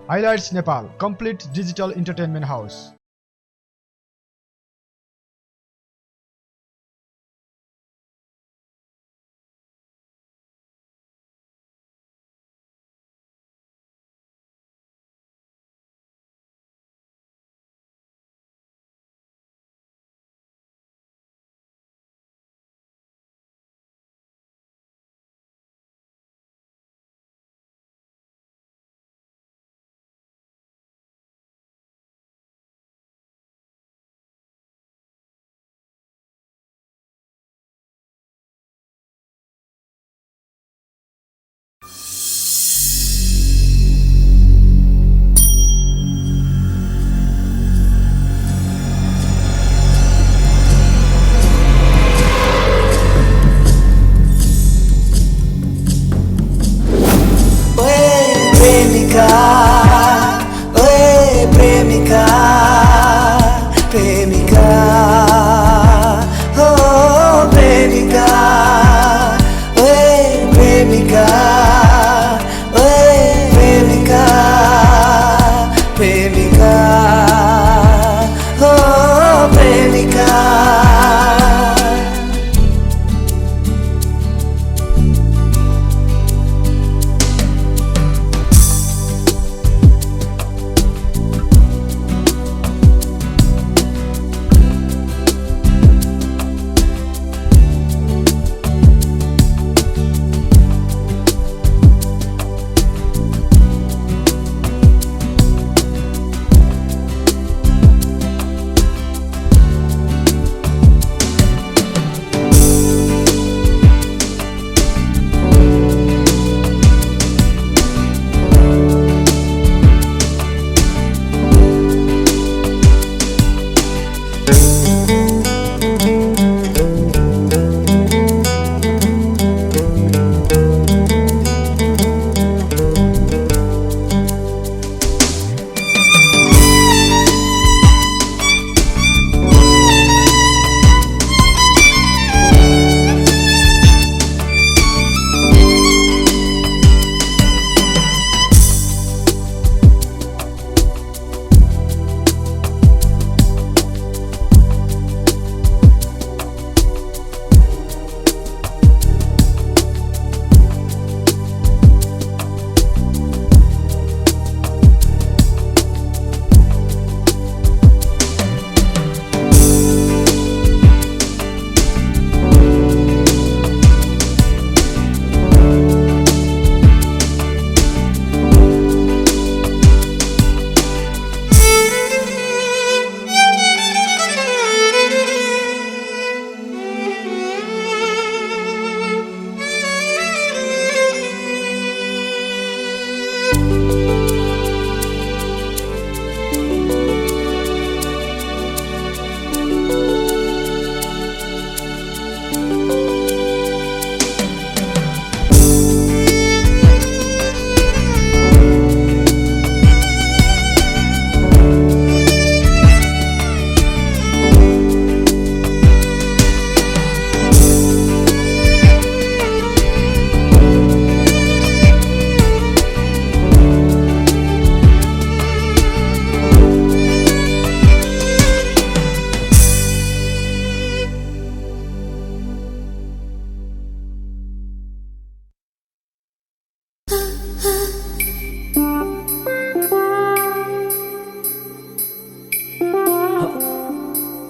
Highlights Nepal, complete digital entertainment house.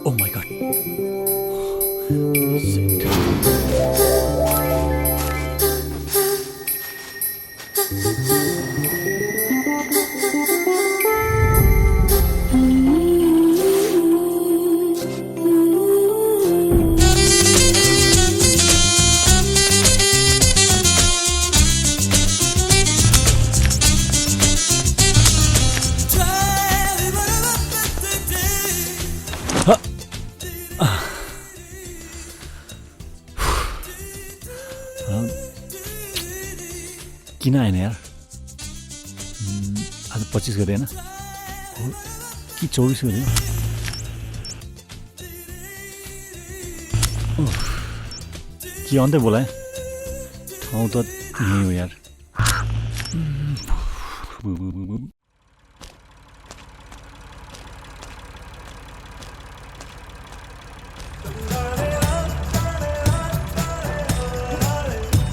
Oh my god. किन आएन यार आज 25 गते हैन कि 24 गते के अन्त बोलाए ठाउँ त यही हो यार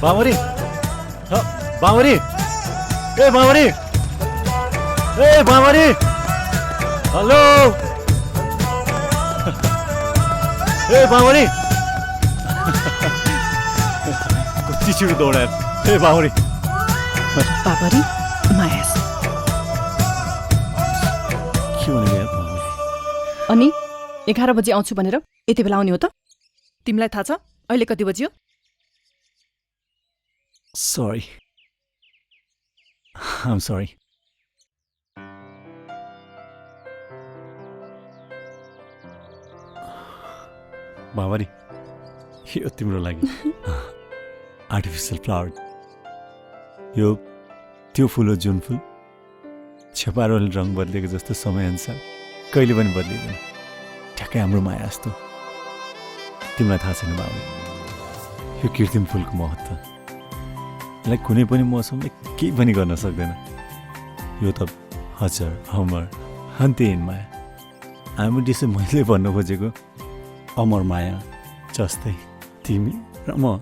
बामरी बामरी ए बामरी ए बामरी हेलो ए बामरी कति छिटो दौडाएर ए बामरी बाबरी मायास के भने यार बामरी अनि 11 बजे आउँछु भनेर यति बेला आउने हो त तिमीलाई थाहा छ अहिले कति बज्यो सरी आइम सरी बाबरी यो तिम्रो लागि आर्टिफिसियल फ्लावर यो त्यो फुल हो जुन फुल छेपारोले रङ बदलेको जस्तो समयअनुसार कहिले पनि बदलिँदैन ठ्याक्कै हाम्रो माया जस्तो तिमीलाई थाहा छैन बाबु यो कृत्रिम फुलको महत्त्व यसलाई कुनै पनि मौसमले केही पनि गर्न सक्दैन यो त हजुर अमर अन्त्यहीन माया हामी डिसे मैले भन्नु खोजेको अमर माया जस्तै तिमी र म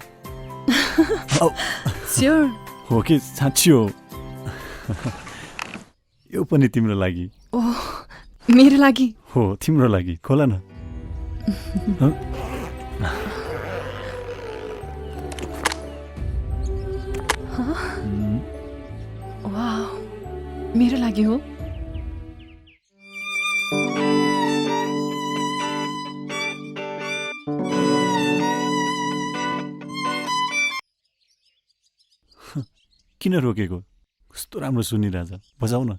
स्योर हो कि साँच्ची हो यो पनि तिम्रो लागि ओह मेरो लागि हो तिम्रो लागि खोला न वाउ मेरो लागि हो किन रोकेको कस्तो राम्रो सुनिरहेछ बजाउ न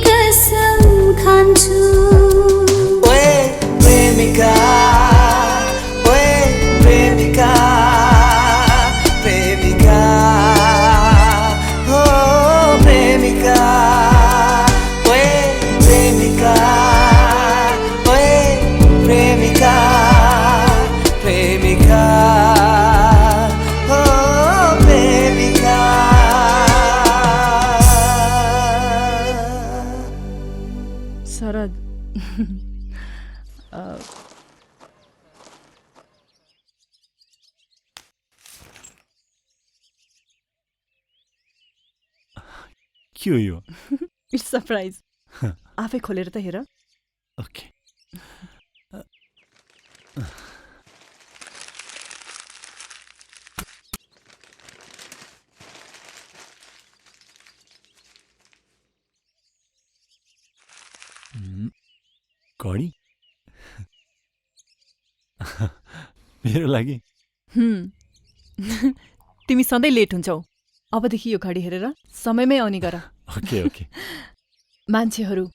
कसम खान के हो यो इट्स सरप्राइज आफै खोलेर त हेर ओके घडी मेरो लागि तिमी सधैँ लेट हुन्छौ अबदेखि यो घडी हेरेर समयमै आउने गर ओके ओके मान्छेहरू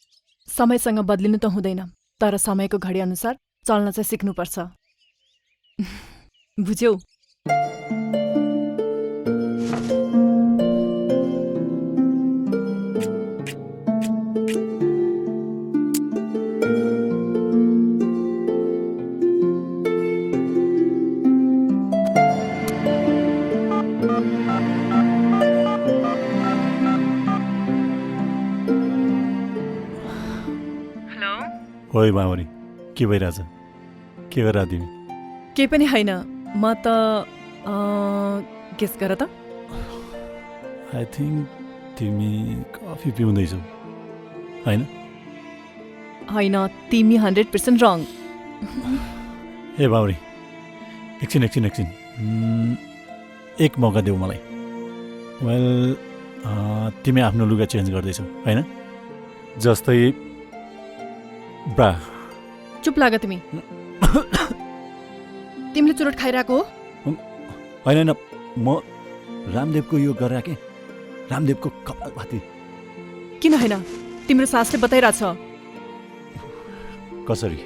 समयसँग बदलिनु त हुँदैन तर समयको घडी अनुसार चल्न चाहिँ सिक्नुपर्छ बुझ्यौ ओइ मामरी के भइरहेछ के गर तिमी केही पनि होइन म त गेस गर त आई थिङ्क तिमी कफी पिउँदैछौ होइन होइन तिमी 100% रङ ए बाउरी एकछिन एक मौका देऊ मलाई वेल तिमी आफ्नो लुगा चेन्ज गर्दैछौ होइन जस्तै ब्रा चुप लाग तिमी तिमीले चुरोट खाइरहेको हो होइन म रामदेवको यो गरेर के रामदेवको कपालभाती किन होइन तिम्रो सासले बताइरहेछ कसरी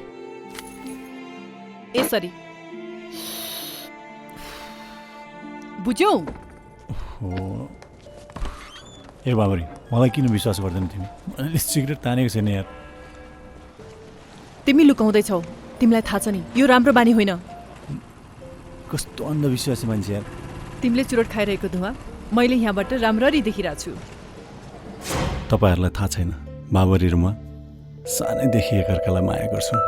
यसरी बुझ्यौ हो ए बाबरी मलाई किन विश्वास गर्दैन तिमी मैले सिगरेट तानेको छैन यार तिमी लुकाउँदैछौ तिमीलाई थाहा छ नि यो राम्रो बानी होइन कस्तो अन्धविश्वासी मान्छे यार तिमीले चुरोट खाइरहेको धुवा मैले यहाँबाट राम्ररी देखिरहेको छु तपाईँहरूलाई थाहा छैन बाबरी र म सानैदेखि एकअर्कालाई माया गर्छौँ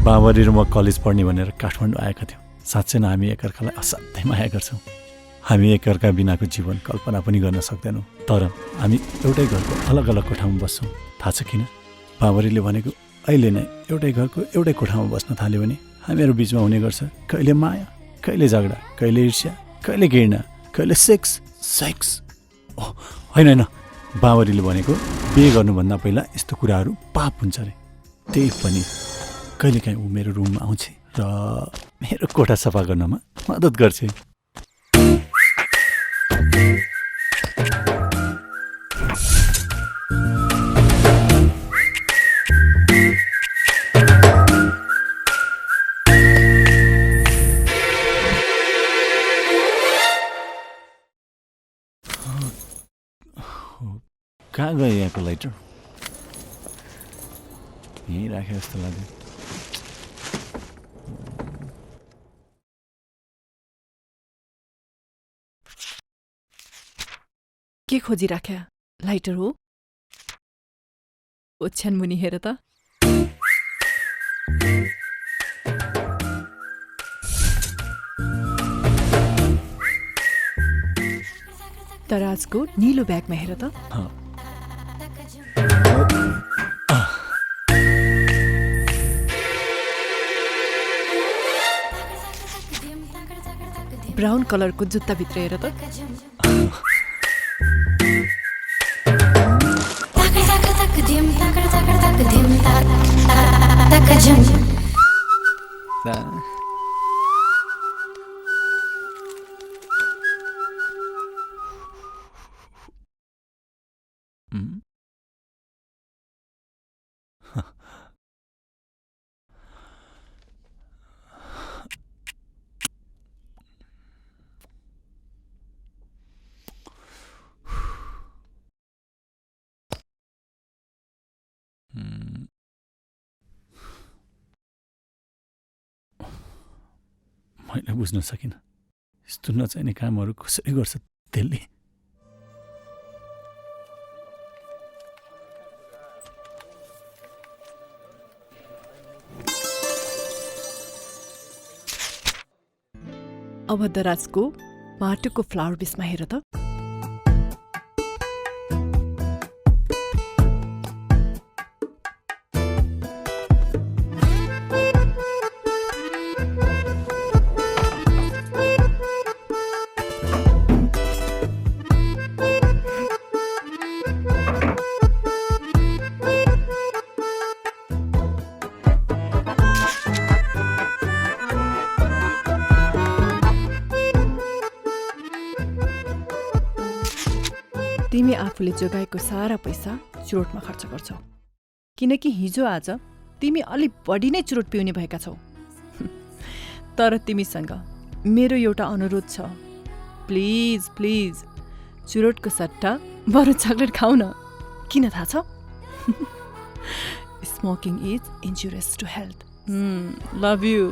बाबरी र म कलेज पढ्ने भनेर काठमाडौँ आएका थियौँ साँच्चै नै हामी एकअर्कालाई असाध्यै माया गर्छौँ हामी एकअर्का बिनाको जीवन कल्पना पनि गर्न सक्दैनौँ तर हामी एउटै घरको अलग अलग कोठामा बस्छौँ थाहा छ किन बाबरीले भनेको अहिले नै एउटै घरको एउटै कोठामा बस्न थाल्यो भने हामीहरू बिचमा हुने गर्छ कहिले माया कहिले झगडा कहिले ईर्ष्या कहिले घृणा कहिले सेक्स होइन बाबरीले भनेको बिहे गर्नुभन्दा पहिला यस्तो कुराहरू पाप हुन्छ अरे त्यही पनि कहिलेकाहीँ ऊ मेरो रुममा आउँछ र मेरो कोठा सफा गर्नमा मद्दत गर्छ कहाँ गयो यहाँको लाइटर यहीँ राखे जस्तो लाग्यो के खोजिराख्या लाइटर हो ओछ्यान मुनि हेर त तराजको नीलो ब्यागमा हेर त ब्राउन कलरको जुत्ता भित्र हेर त मैले बुझ्न सकिनँ यस्तो नचाहिने कामहरू कसरी गर्छ त्यसले। अब दराजको माटोको फ्लावर बेसमा हेर त। तिमी आफूले जोगाएको सारा पैसा चुरोटमा खर्च गर्छौ, किनकि हिजो आज तिमी अलि बढी नै चुरोट पिउने भएका छौ। तर तिमीसँग मेरो एउटा अनुरोध छ, प्लिज प्लिज चुरोटको सट्टा बरु चकलेट खाऊ न। किन थाहा छ? Smoking is injurious to health. Love you.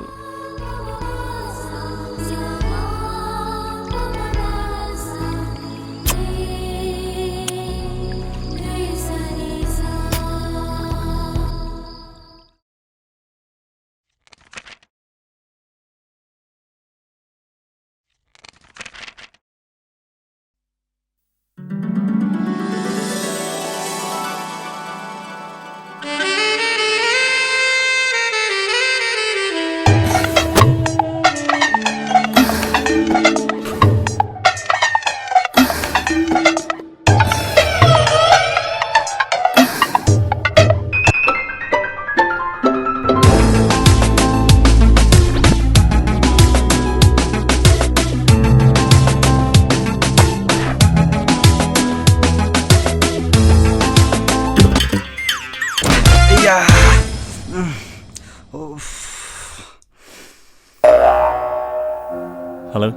Hello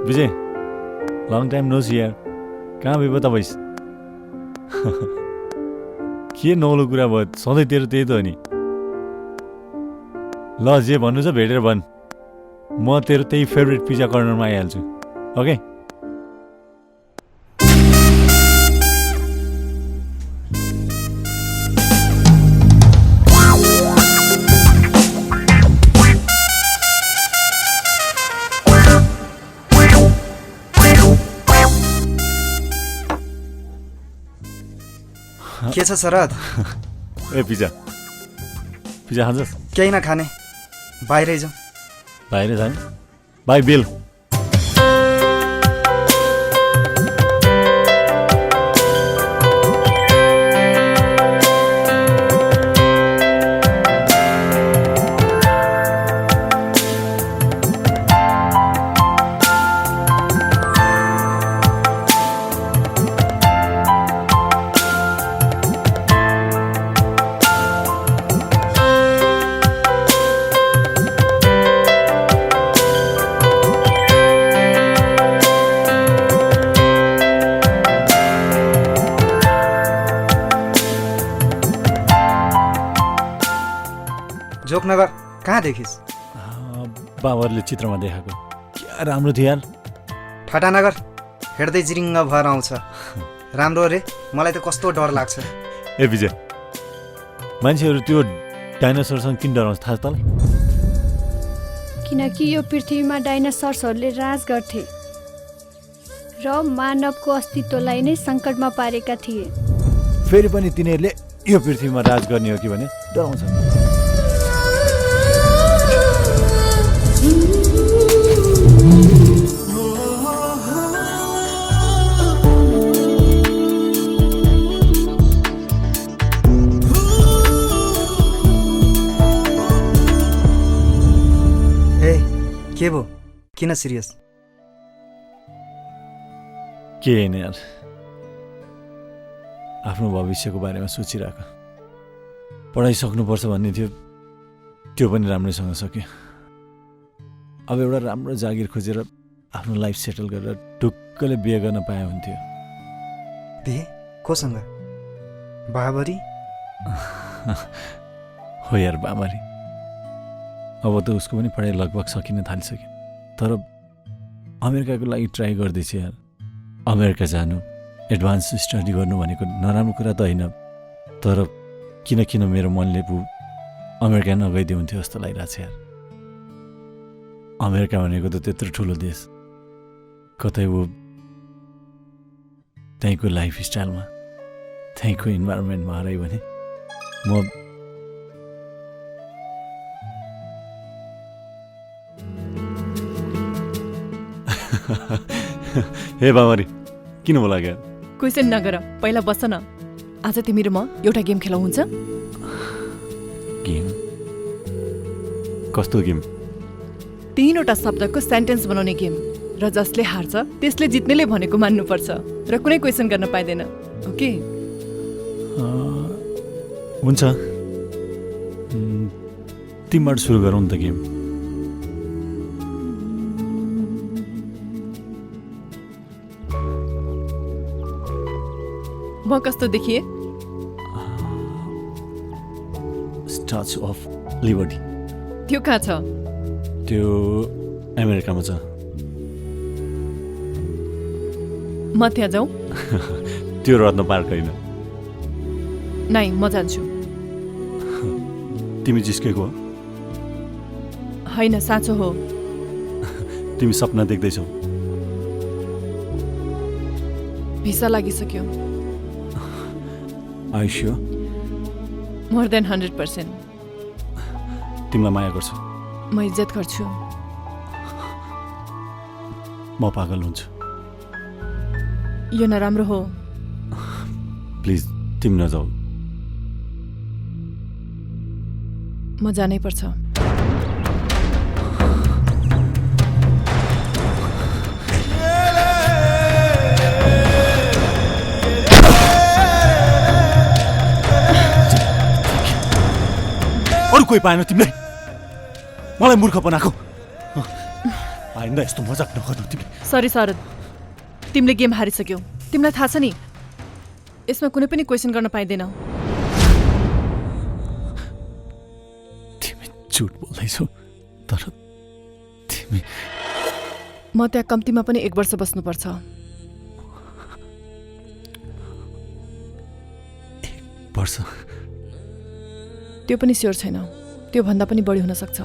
Vijay, long time no see यार, कहाँ भयो तपाईँ? के नौलो कुरा भयो, सधैँ तेरो त्यही त हो नि। ल जे भन्नु छ भेटेर भन्, म तेरो त्यही फेभरेट पिज्जा कर्नरमा आइहाल्छु। ओके के छ शरद? ए पिज्जा पिज्जा खान्छस्? केही नखाने, बाहिरै जाउँ। बाहिर जाने? By bill. जोकनगर कहाँ देखिस्? बाबरले चित्रमा देखाएको। क्या राम्रो थियो यार। ठटानगर हेर्दै जिरिङ्ग भएर आउँछ। राम्रो अरे, मलाई त कस्तो डर लाग्छ। ए विजय, मान्छेहरू त्यो डाइनोसरसँग किन डराउँछ थाहा छ तँलाई? किनकि यो पृथ्वीमा डाइनोसर्सहरूले राज गर्थे र मानवको अस्तित्वलाई नै सङ्कटमा पारेका थिए। फेरि पनि तिनीहरूले यो पृथ्वीमा राज गर्ने हो कि भने डराउँछ। के भो, किन सिरियस? के होइन यार, आफ्नो भविष्यको बारेमा सोचिरहेको। पढाइ सक्नुपर्छ भन्ने थियो, त्यो पनि राम्रैसँग सक्यो। अब एउटा राम्रो जागिर खोजेर आफ्नो लाइफ सेटल गरेर ढुक्कले बिहे गर्न पाए हुन्थ्यो। बिहे कोसँग? बाबरी? हो यार, बाबरी। अब त उसको पनि पढाइ लगभग सकिन थालिसक्यो। तर अमेरिकाको लागि ट्राई गर्दैछु यार। अमेरिका जानु, एडभान्स स्टडी गर्नु भनेको नराम्रो कुरा त होइन, तर किन मेरो मनले पो अमेरिका नगइदियो हुन्थ्यो जस्तो लागिरहेको छ यार। अमेरिका भनेको त त्यत्रो ठुलो देश, कतै वो त्यहीँको लाइफ स्टाइलमा, त्यहीँको इन्भाइरोमेन्टमा हरायो भने म हे बाबरी किन बोला क्या? क्वेसन नगर, पहिला बस न। आज तिमी र म एउटा गेम खेलाउ हुन्छ? गेम? कस्तो गेम? 3वटा शब्दको सेन्टेन्स बनाउने गेम, र जसले हार्छ त्यसले जित्नेले भनेको मान्नुपर्छ र कुनै क्वेसन गर्न पाइँदैन। ओके? हुन्छ, तिमीबाट सुरु गरौँ त गेम। म कस्तो देखिए? Statue of liberty. त्यो कहाँ छ? त्यो अमेरिकामा छ। म त्यहाँ जाउँ? त्यो रत्न पार्क होइन। नाइ, म जान्छु। तिमी जिस्केको हो? होइन, साँचो हो। तिमी सपना देख्दैछौ? भिसा लागिसक्यो। Are you sure? More than 100%। तिमीलाई माया गर्छु। म इज्जत गर्छु। म पागल हुन्छु। यो नराम्रो हो। प्लिज तिमी नजाऊ। म जानै पर्छ। अरू कोही पाएन तिमीलाई? मलाई मूर्ख बनाएको। आइन्दा यस्तो मजाक नगर्नु तिमीले। सरी शरद, तिमीले गेम हारिसक्यौ। तिमीलाई थाहा छ नि, यसमा कुनै पनि क्वेसन गर्न पाइँदैन। तिमी झुट बोल्दैछौ, तर तिमी... म त्यहाँ कम्तीमा पनि 1 वर्ष बस्नुपर्छ। 1 वर्ष? त्यो पनि स्योर छैन, त्यो भन्दा पनि बढी हुन सक्छ।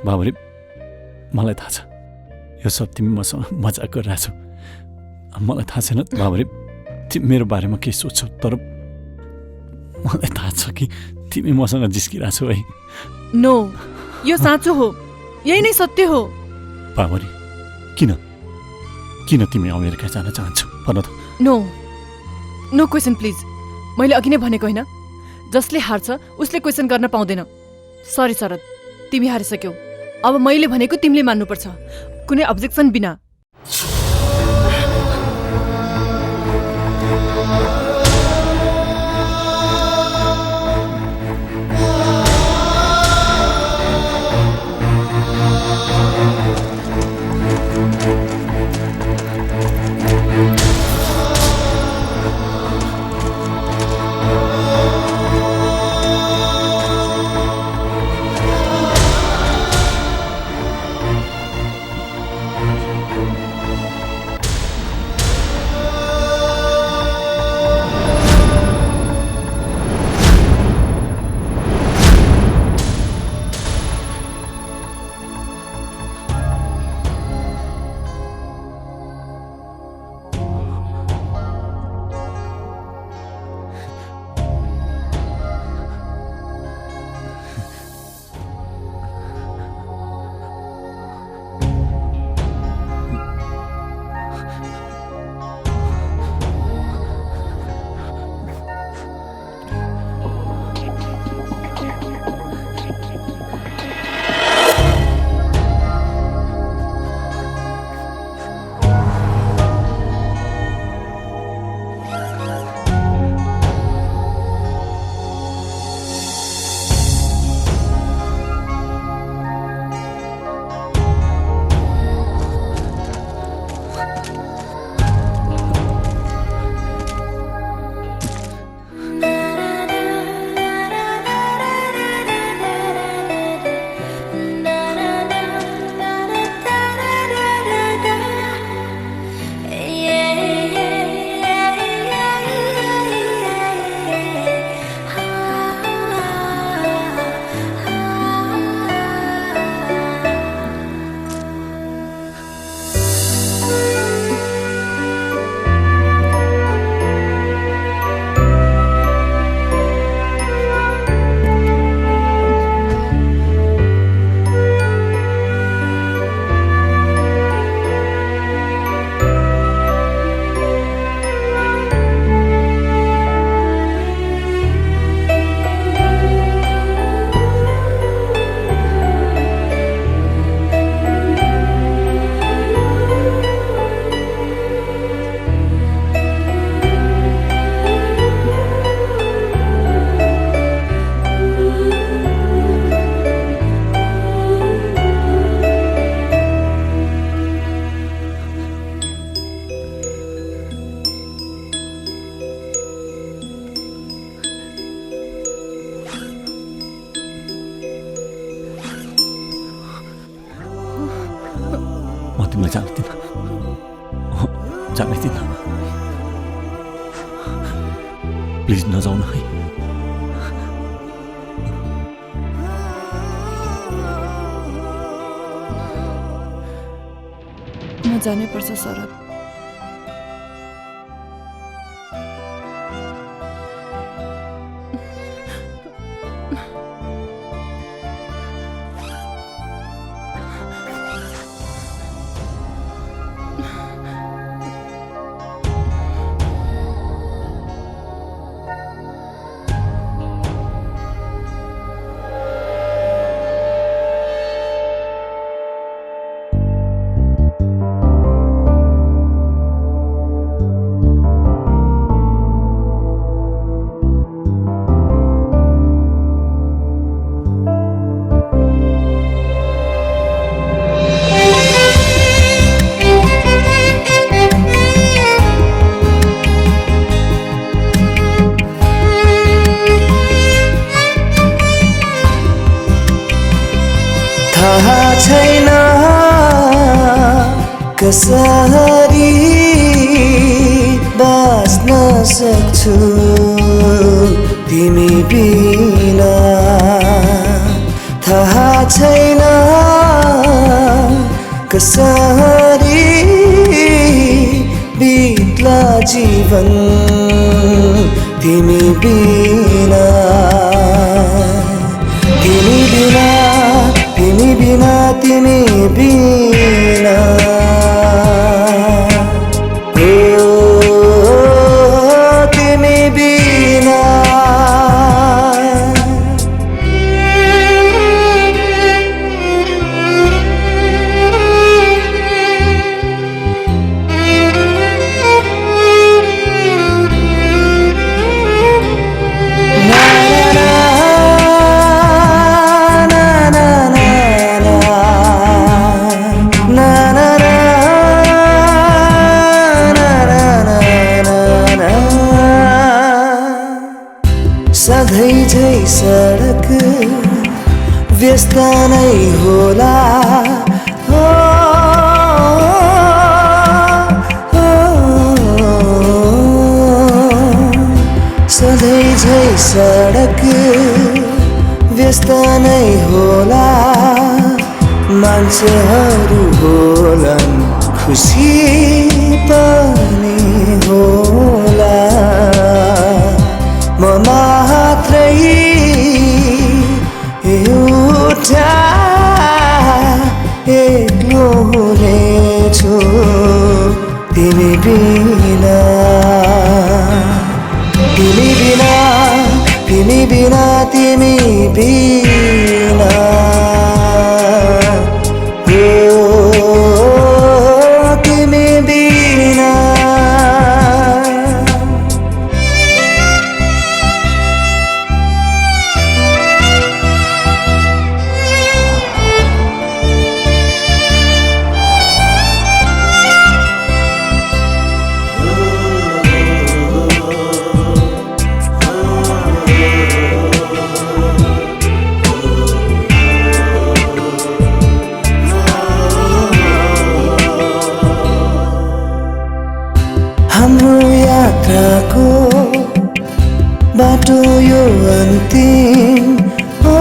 बाबरी, मलाई थाहा छ यो सब तिमी मसँग मजाक गरिरहेछौ। मलाई थाहा छैन बाबरी तिमी मेरो बारेमा के सोच्छौ, तर मलाई थाहा छ कि तिमी मसँग जिस्किरहेछौ है। नो, यो साँचो हो, यही नै सत्य हो। बाबरी, किन तिमी अमेरिका जान चाहन्छौ भन त? No no question please. मैले अघि नै भनेको होइन, जसले हार्छ उसले क्वेसन गर्न पाउँदैन। सरी शरद, तिमी हारिसक्यौ। अब मैले भनेको तिमीले मान्नुपर्छ, कुनै अब्जेक्सन बिना। जान्दिनँ जान्दिनँ प्लिज नजाउन है म जानै पर्छ शरद थाहा छैन कसरी बाँच्न सक्छु तिमी बिना थाहा छैन कसरी बित्ला जीवन तिमी बिना तिमी बिना तिमी बिना तिमी बिना ओ तिमी बिना सधैँ झै सडक व्यस्त नै होला हो, सधैँ झै सडक व्यस्त नै होला मान्छेहरू होलान् खुसी पनि होला म मात्रै एउटा एक्लो हुनेछु तिमी बिना तिमी बिना तिमी बिना तिमी बिना तिमी बिना हाम्रो यात्राको बाटो यो अन्तिम हो,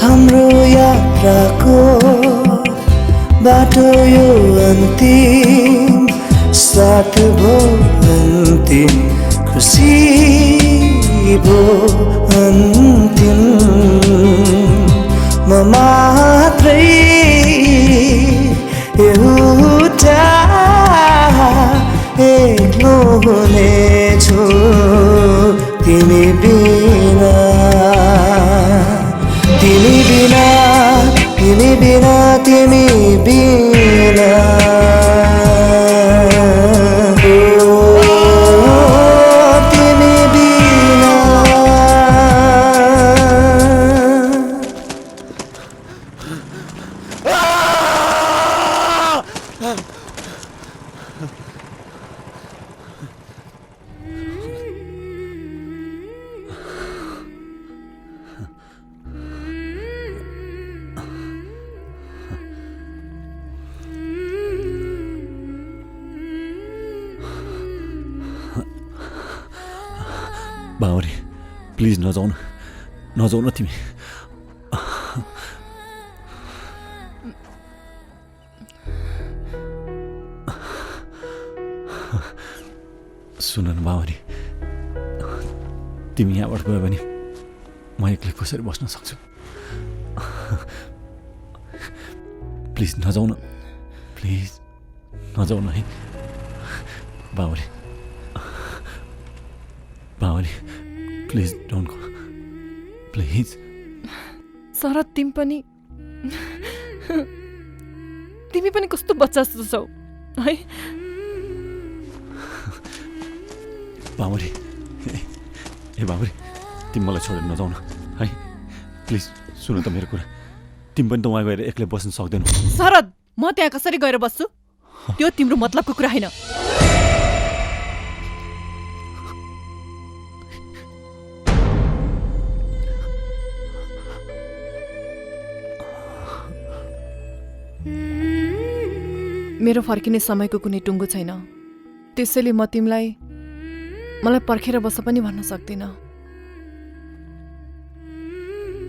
हाम्रो यात्राको बाटो यो अन्तिम साथ भो अन्तिम खुसी भो अन्तिम म मात्रै एउटा एक्लो हुनेछु तिमी बिना तिमी बिना तिमी बिना तिमी बिना तिमी बिना बाबरी प्लिज नजाऊ न, नजाऊ न तिमी। सुन न बाबरी, तिमी यहाँबाट गयो भने म एक्लै कसरी बस्न सक्छु? प्लिज नजाऊ न, प्लिज नजाऊ न है बाबरी, बाबरी please don't go, please. Sharad तिमी पनि कस्तो बच्चा जस्तो छौ है। बाबरी ए बाबरी, तिमी मलाई छोडेर नजाऊ न है, प्लिज सुन त मेरो कुरा। तिमी पनि त उहाँ गएर एक्लै बस्न सक्दैनौ। शरद, म त्यहाँ कसरी गएर बस्छु? त्यो तिम्रो मतलबको कुरा होइन। मेरो फर्किने समयको कुनै टुङ्गो छैन, त्यसैले म मलाई पर्खेर बस्न पनि भन्न सक्दिनँ।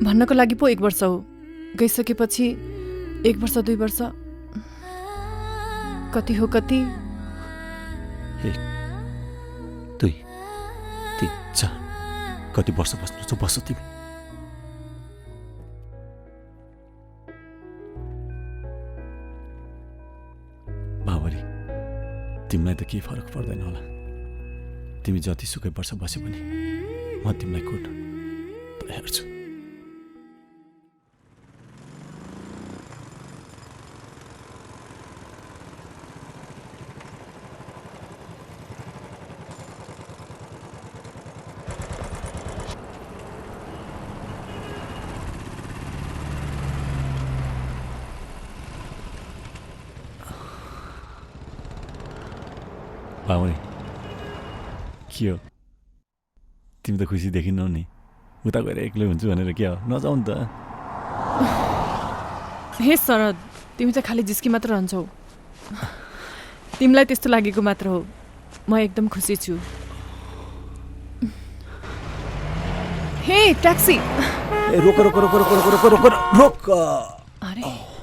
भन्नको लागि पो 1 वर्ष हो, गइसकेपछि 1 वर्ष 2 वर्ष कति हो कति? 1 2 3 4 कति वर्ष बस्नु छ बस्छ तिमी। बाबरी तिमीलाई त केही फरक पर्दैन होला, तिमी जतिसुकै वर्ष बसे पनि म तिमीलाई कुट्न तयार छु। बाबरी के हो, तिमी त खुसी देखिनौ नि, उता गएर एक्लै हुन्छु भनेर के हो, नजाऊ नि त। हे शरद, तिमी त खालि जिस्की मात्र रहन्छौ। तिमीलाई त्यस्तो लागेको मात्र हो, म एकदम खुसी छु। हे ट्याक्सी! ए रोक रोक रोक रोक रोक रोक रोक रोक। अरे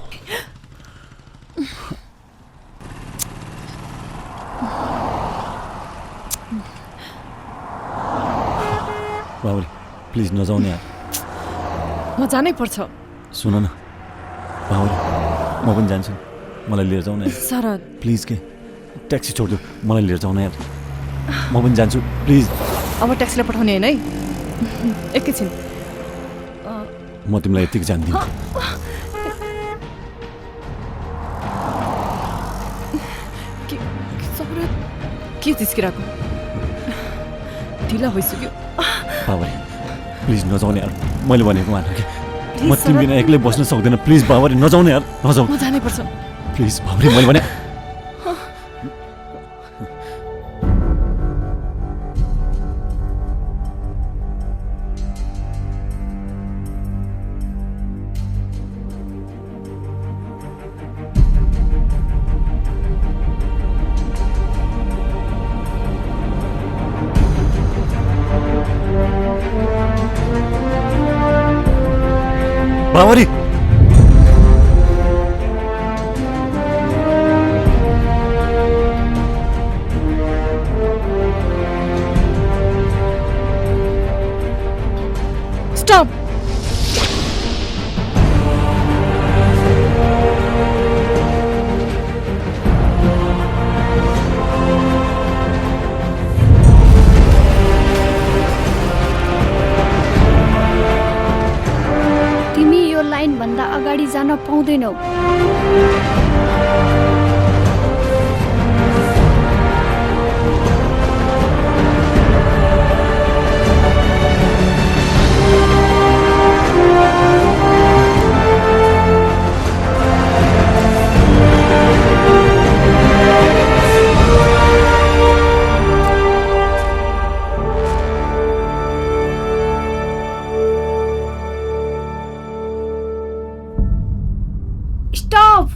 बाबरी प्लिज नजाऊ नि यार, म जानै पर्छ। सुन न बाबरी, म पनि जान्छु, मलाई लिएर जाऊ न यार। शरद प्लिज के ट्याक्सी छोडिदियो, मलाई लिएर जाऊ न यार, म पनि जान्छु प्लिज। अब ट्याक्सीलाई पठाउने होइन है, एकैछिन। म तिमीलाई यतिकै जान्दिनँ। शरद के जिस्किरहेको, ढिला भइसक्यो। बाबरी प्लिज नजाऊ नि यार, मैले भनेको मान कि म प्लिज तिमी बिना एक्लै बस्न सक्दैन। प्लिज बाबरी नजाऊ नि यार, नजाऊ म जानै पर्छ। प्लिज बाबरी, मैले भने। बाबरी स्टॉप। तिमी यो लाइन भन्दा अगाडि जान पाउँदैनौ। स्टप!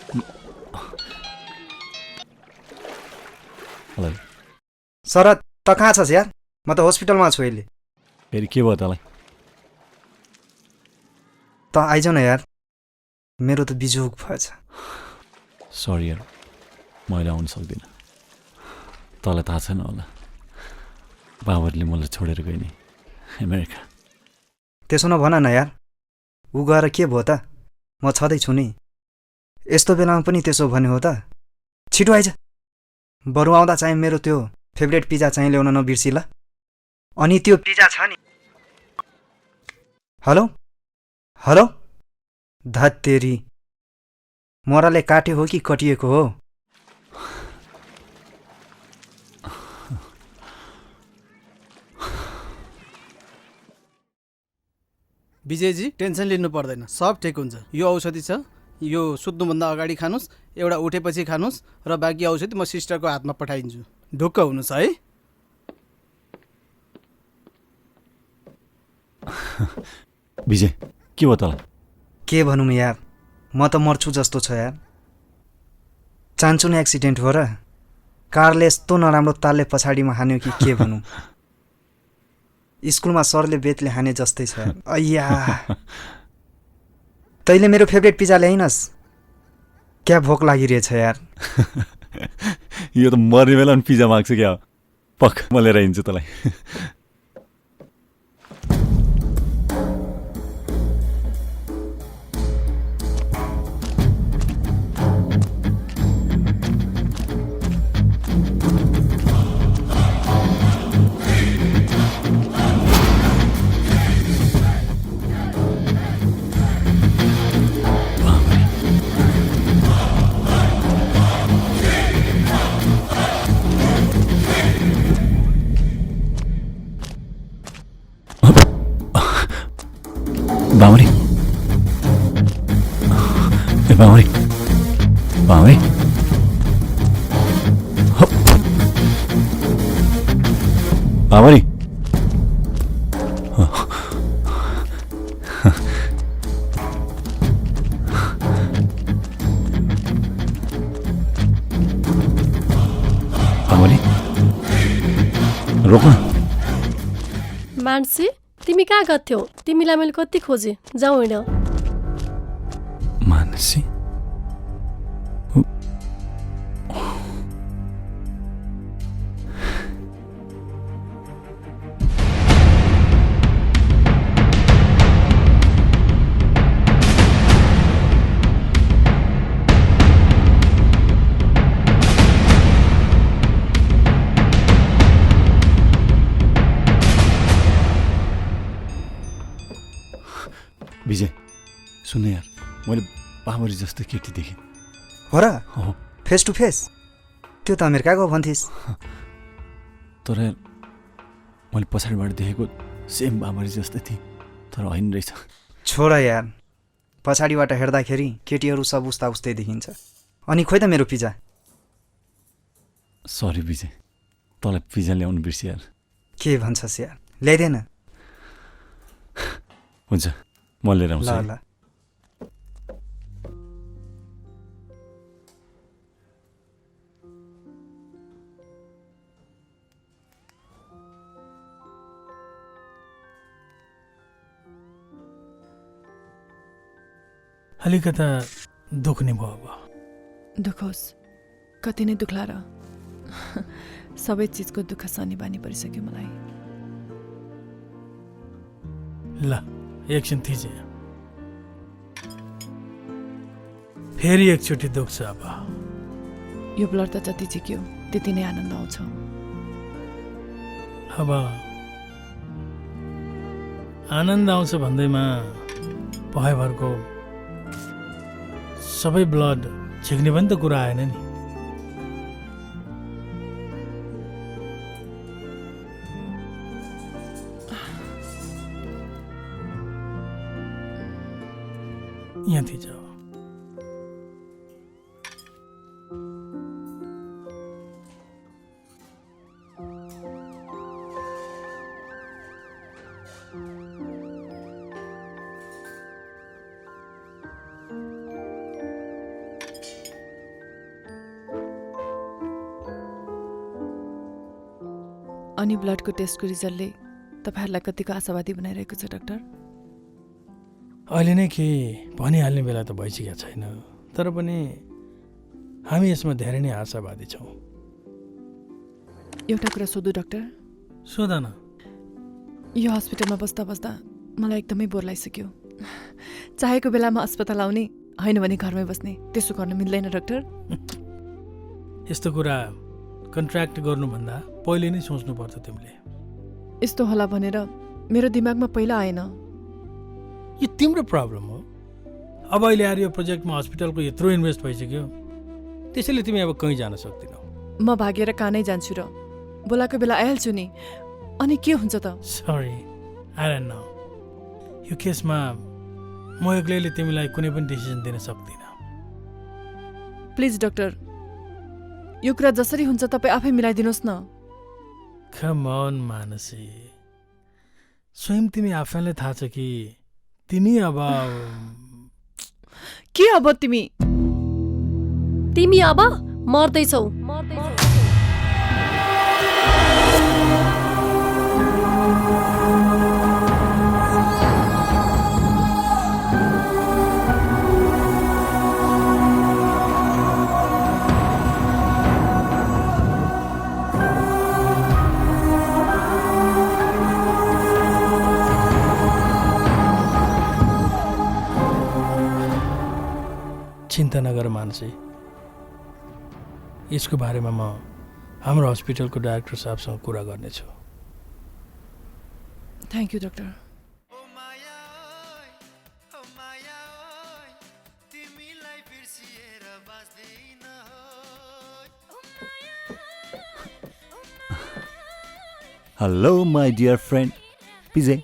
हेलो शरद त कहाँ छस् यार? म त हस्पिटलमा छु अहिले। फेरि के भयो तँलाई? त आइज न यार, मेरो त बिजोग भएछ। सरी यार, मैले आउनु सक्दिनँ। तँलाई थाहा छैन होला, बाबरले मलाई छोडेर गए नि अमेरिका। त्यसो नभन न यार, ऊ गएर के भयो त? म छँदैछु नि। यस्तो बेलामा पनि त्यसो भन्यो हो त? छिटो आइज, बरु आउँदा चाहिँ मेरो त्यो फेभरेट पिज्जा चाहिँ ल्याउन नबिर्सी ल। अनि त्यो पिज्जा छ नि। हेलो हेलो, धत्तेरी, मराले काट्यो हो कि कटिएको हो? विजयजी टेन्सन लिनु पर्दैन, सब ठिक हुन्छ। यो औषधि छ, यो सुत्नुभन्दा अगाडि खानुस्, एउटा उठेपछि खानुस् र बाँकी औषधि म सिस्टरको हातमा पठाइदिन्छु। ढुक्क हुनुहोस् है। विजय के भयो तँलाई? के भनौँ यार, म त मर्छु जस्तो छ यार। चान्चुने एक्सिडेन्ट हो र, कारले यस्तो नराम्रो तालले पछाडिमा हान्यो कि के भनौँ। स्कुलमा सरले बेतले हाने जस्तै छ यार। अय्या, तैँले मेरो फेभरेट पिज्जा ल्याइनस्? क्या भोक लागिरहेछ यार। यो त मर्ने बेला पनि पिज्जा माग्छ क्या? पक, म लिएर हिँड्छु तँलाई। बामरी, ए बामरी, बामरी, बामरी, बामरी, रोक न। मानसी, तिमी कहाँ गर्थ्यौ? तिमीलाई मैले कति खोजेँ, जाउँ होइन? मानसी, विजय सुन यार, मैले बाबरी जस्तो केटी देखेँ। हो र? हो। Face to face? त्यो त अमेरिकाको भन्थिस्। तर यार, मैले पछाडिबाट देखेको सेम बाबरी जस्तै थिएँ, तर होइन रहेछ। छोड यार, पछाडिबाट हेर्दाखेरि केटीहरू सब उस्ता उस्तै देखिन्छ। अनि खोइ त मेरो पिज्जा। सरी विजय, तँलाई पिज्जा ल्याउनु बिर्सियो यार। के भन्छस् यार, ल्याइदेन। हुन्छ, म लिएर आउँछु। ल ल। अलिकता दुख्ने भयो अब। दुखोस्, कति नै दुख्ला र। सबै चिजको दुःख सहने बानी परिसक्यो मलाई। ल एकछिन थिचे, फेरि एकचोटि दुख्छ अब। यो ब्लड त जति झिक्यो त्यति नै आनन्द आउँछ। अब आनन्द आउँछ भन्दैमा भयभरको सबै ब्लड झिक्ने पनि त कुरा आएन नि। यहाँ थिच। अनि ब्लडको टेस्टको रिजल्टले तपाईँहरूलाई कतिको आशावादी बनाइरहेको छ डाक्टर? अहिले नै के भनिहाल्ने बेला त भइसकेको छैन, तर पनि हामी यसमा धेरै नै आशावादी छौँ। एउटा कुरा सोधु डाक्टर? सोध न। यो हस्पिटलमा बस्दा बस्दा मलाई एकदमै बोर लागिसक्यो। चाहेको बेलामा अस्पताल आउने, होइन भने घरमै बस्ने, त्यसो गर्न मिल्दैन डाक्टर? यस्तो कुरा कन्ट्र्याक्ट गर्नुभन्दा पहिले नै सोच्नु पर्छ तिमीले। यस्तो होला भनेर मेरो दिमागमा पहिला आएन। यो तिम्रो प्रब्लम हो। अब अहिले आएर यो प्रोजेक्टमा हस्पिटलको यत्रो इन्भेस्ट भइसक्यो, त्यसैले तिमी अब कहीँ जान सक्दिनौ। म भागेर कानै जान्छु र बोलाको बेला आइहाल्छु नि, अनि के हुन्छ त? Sorry, I don't know. यो केसमा म एक्लैले तिमीलाई कुनै पनि डिसिजन दिन सक्दिनँ। प्लिज डाक्टर, यो कुरा जसरी हुन्छ तपाईँ आफै मिलाइदिनुहोस् न। कम अन मानसी, स्वयं तिमी आफैलाई थाहा छ कि तिमी अब के अब तिमी अब मर्दैछौ। चिन्ता नगर मानसी, यसको बारेमा म हाम्रो हस्पिटलको डाइरेक्टर साहबसँग कुरा गर्नेछु। Thank you doctor. Hello, my dear friend. Vijay.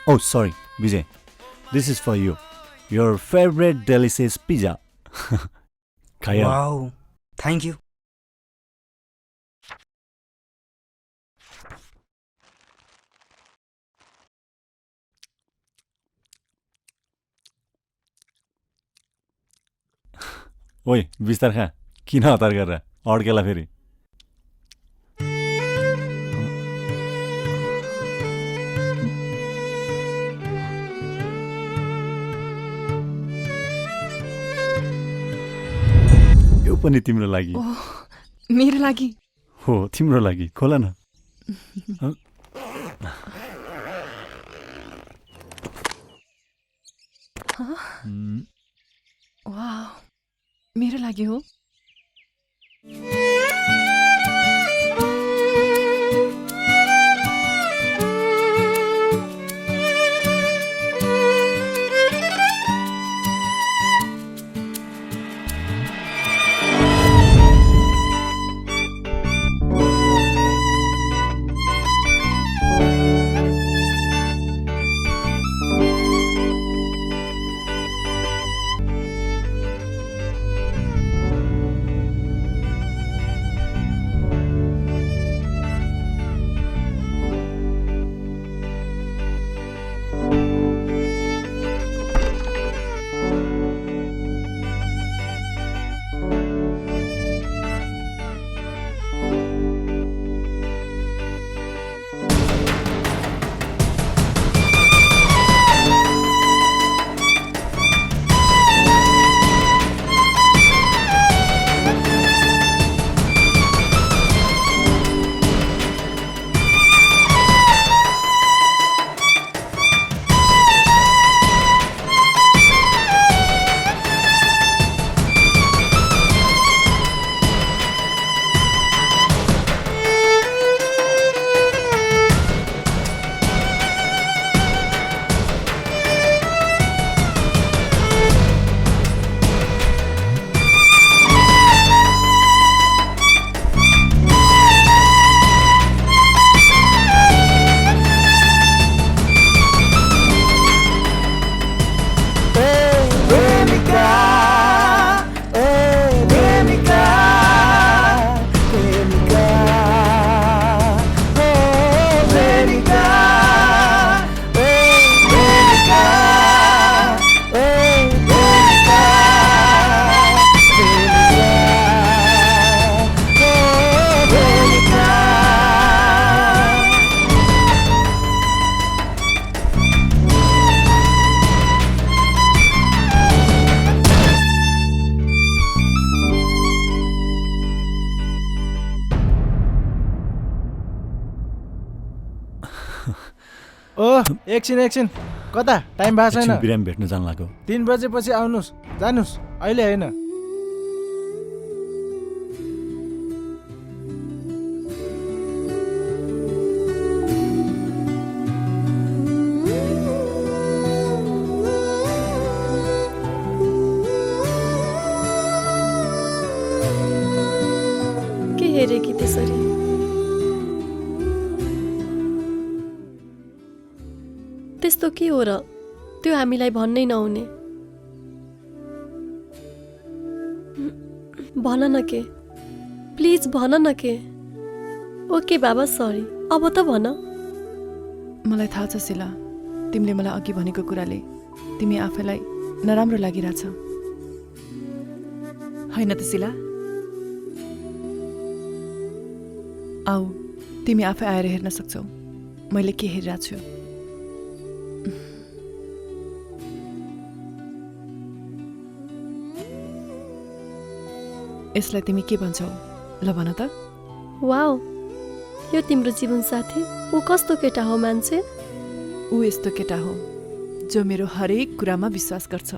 Oh, sorry, Vijay. This is for you. Your favorite delicious pizza. Khaya. Wow, thank you. ओइ बिस्तार खा, किन हतार गरेर अड्केला फेरि? यो पनि तिम्रो लागि ओह, मेरो लागि? हो, तिम्रो लागि। खोला न। वाह, मेरो लागि हो? ओ एकछिन कता टाइम भएको छैन बिरामी भेट्न जान लाग्यो 3 बजेपछि आउनुहोस् जानुहोस् अहिले होइन के हेरेकी त्यसरी त्यस्तो के हो र त्यो हामीलाई भन्नै नहुने भन न के प्लिज भन न के ओके बाबा सरी अब त भन मलाई थाहा छ शिला तिमीले मलाई अघि भनेको कुराले तिमी आफैलाई नराम्रो लागिरहेछ होइन त शिला आऊ तिमी आफै आएर हेर्न सक्छौ मैले के हेरिरहेको छु यसलाई तिमी के भन्छौ ल भन त वाउ यो तिम्रो जीवन साथी ऊ कस्तो केटा हो मान्छे ऊ यस्तो केटा हो जो मेरो हरेक कुरामा विश्वास गर्छ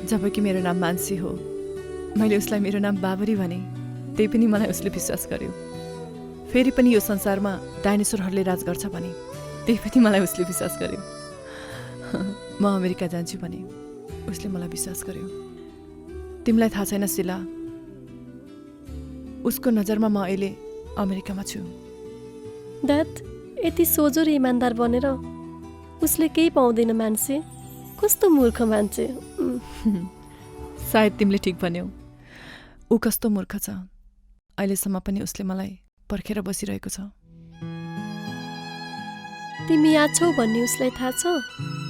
जबकि मेरो नाम मानसी हो मैले उसलाई मेरो नाम बाबरी भने त्यही पनि मलाई उसले विश्वास गर्यो फेरि पनि यो संसारमा डाइनोसरहरूले राज गर्छ भने त्यही पनि मलाई उसले विश्वास गर्यो म अमेरिका जान्छु भने उसले मलाई विश्वास गर्यो तिमीलाई थाहा छैन शिला उसको नजरमा म अहिले अमेरिकामा छु ड्याड यति सोझो र इमान्दार बनेर उसले केही पाउँदैन मान्छे कस्तो मूर्ख मान्छे सायद तिमीले ठिक भन्यौ ऊ कस्तो मूर्ख छ अहिलेसम्म पनि उसले मलाई पर्खेर बसिरहेको छ तिमी यहाँ छौ भन्ने उसलाई थाहा छ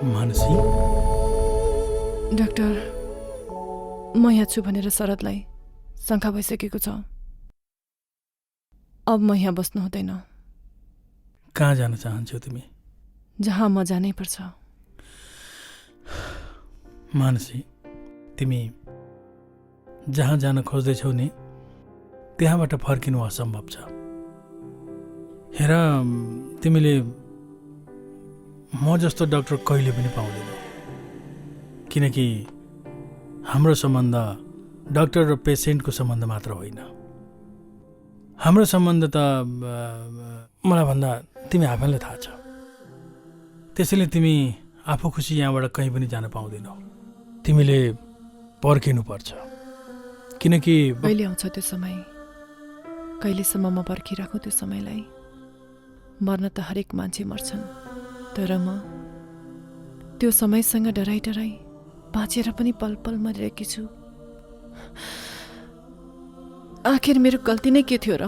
मानसी डाक्टर म यहाँ छु भनेर शरदलाई शङ्का भइसकेको छ अब म यहाँ बस्नु हुँदैन कहाँ जान चाहन्छौ तिमी जहाँ म जानै पर्छ मानसी तिमी जहाँ जान खोज्दैछौ नि त्यहाँबाट फर्किनु असम्भव छ हेर तिमीले म जस्तो डाक्टर कहिले पनि पाउँदैनौ किनकि हाम्रो सम्बन्ध डाक्टर र पेसेन्टको सम्बन्ध मात्र होइन हाम्रो सम्बन्ध त मलाई भन्दा तिमी आफैलाई थाहा छ त्यसैले तिमी आफू खुसी यहाँबाट कहीँ पनि जान पाउँदैनौ तिमीले पर्खिनुपर्छ किनकि कहिले आउँछ त्यो समय कहिलेसम्म म पर्खिराखौँ त्यो समयलाई मर्न त हरेक मान्छे मर्छन् तर म त्यो समयसँग डराई डराई बाँचेर पनि पल पल मरिरहेकी छु आखिर मेरो गल्ती नै के थियो र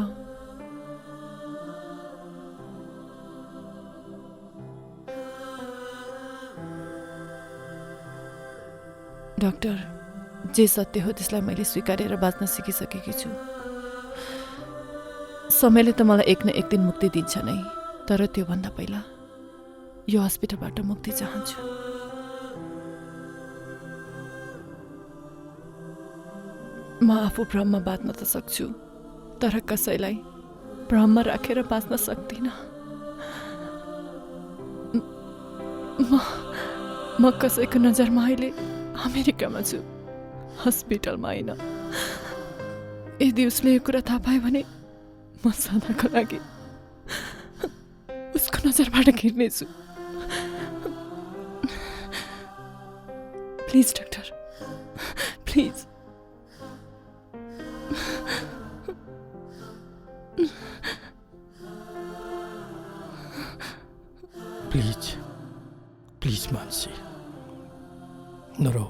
डाक्टर जे सत्य हो त्यसलाई मैले स्वीकारेर बाँच्न सिकिसकेकी छु समयले त मलाई एक न एक दिन मुक्ति दिन्छ नै तर त्योभन्दा पहिला यो हस्पिटलबाट मुक्ति चाहन्छु म आफू भ्रममा बाँच्न त सक्छु तर कसैलाई भ्रममा राखेर बाँच्न सक्दिनँ म कसैको नजरमा अहिले अमेरिकामा छु हस्पिटलमा होइन यदि उसले यो कुरा थाहा पायो भने म सदाको लागि उसको नजरबाट घिर्नेछु please doctor, please. Please please Mansi, नरो।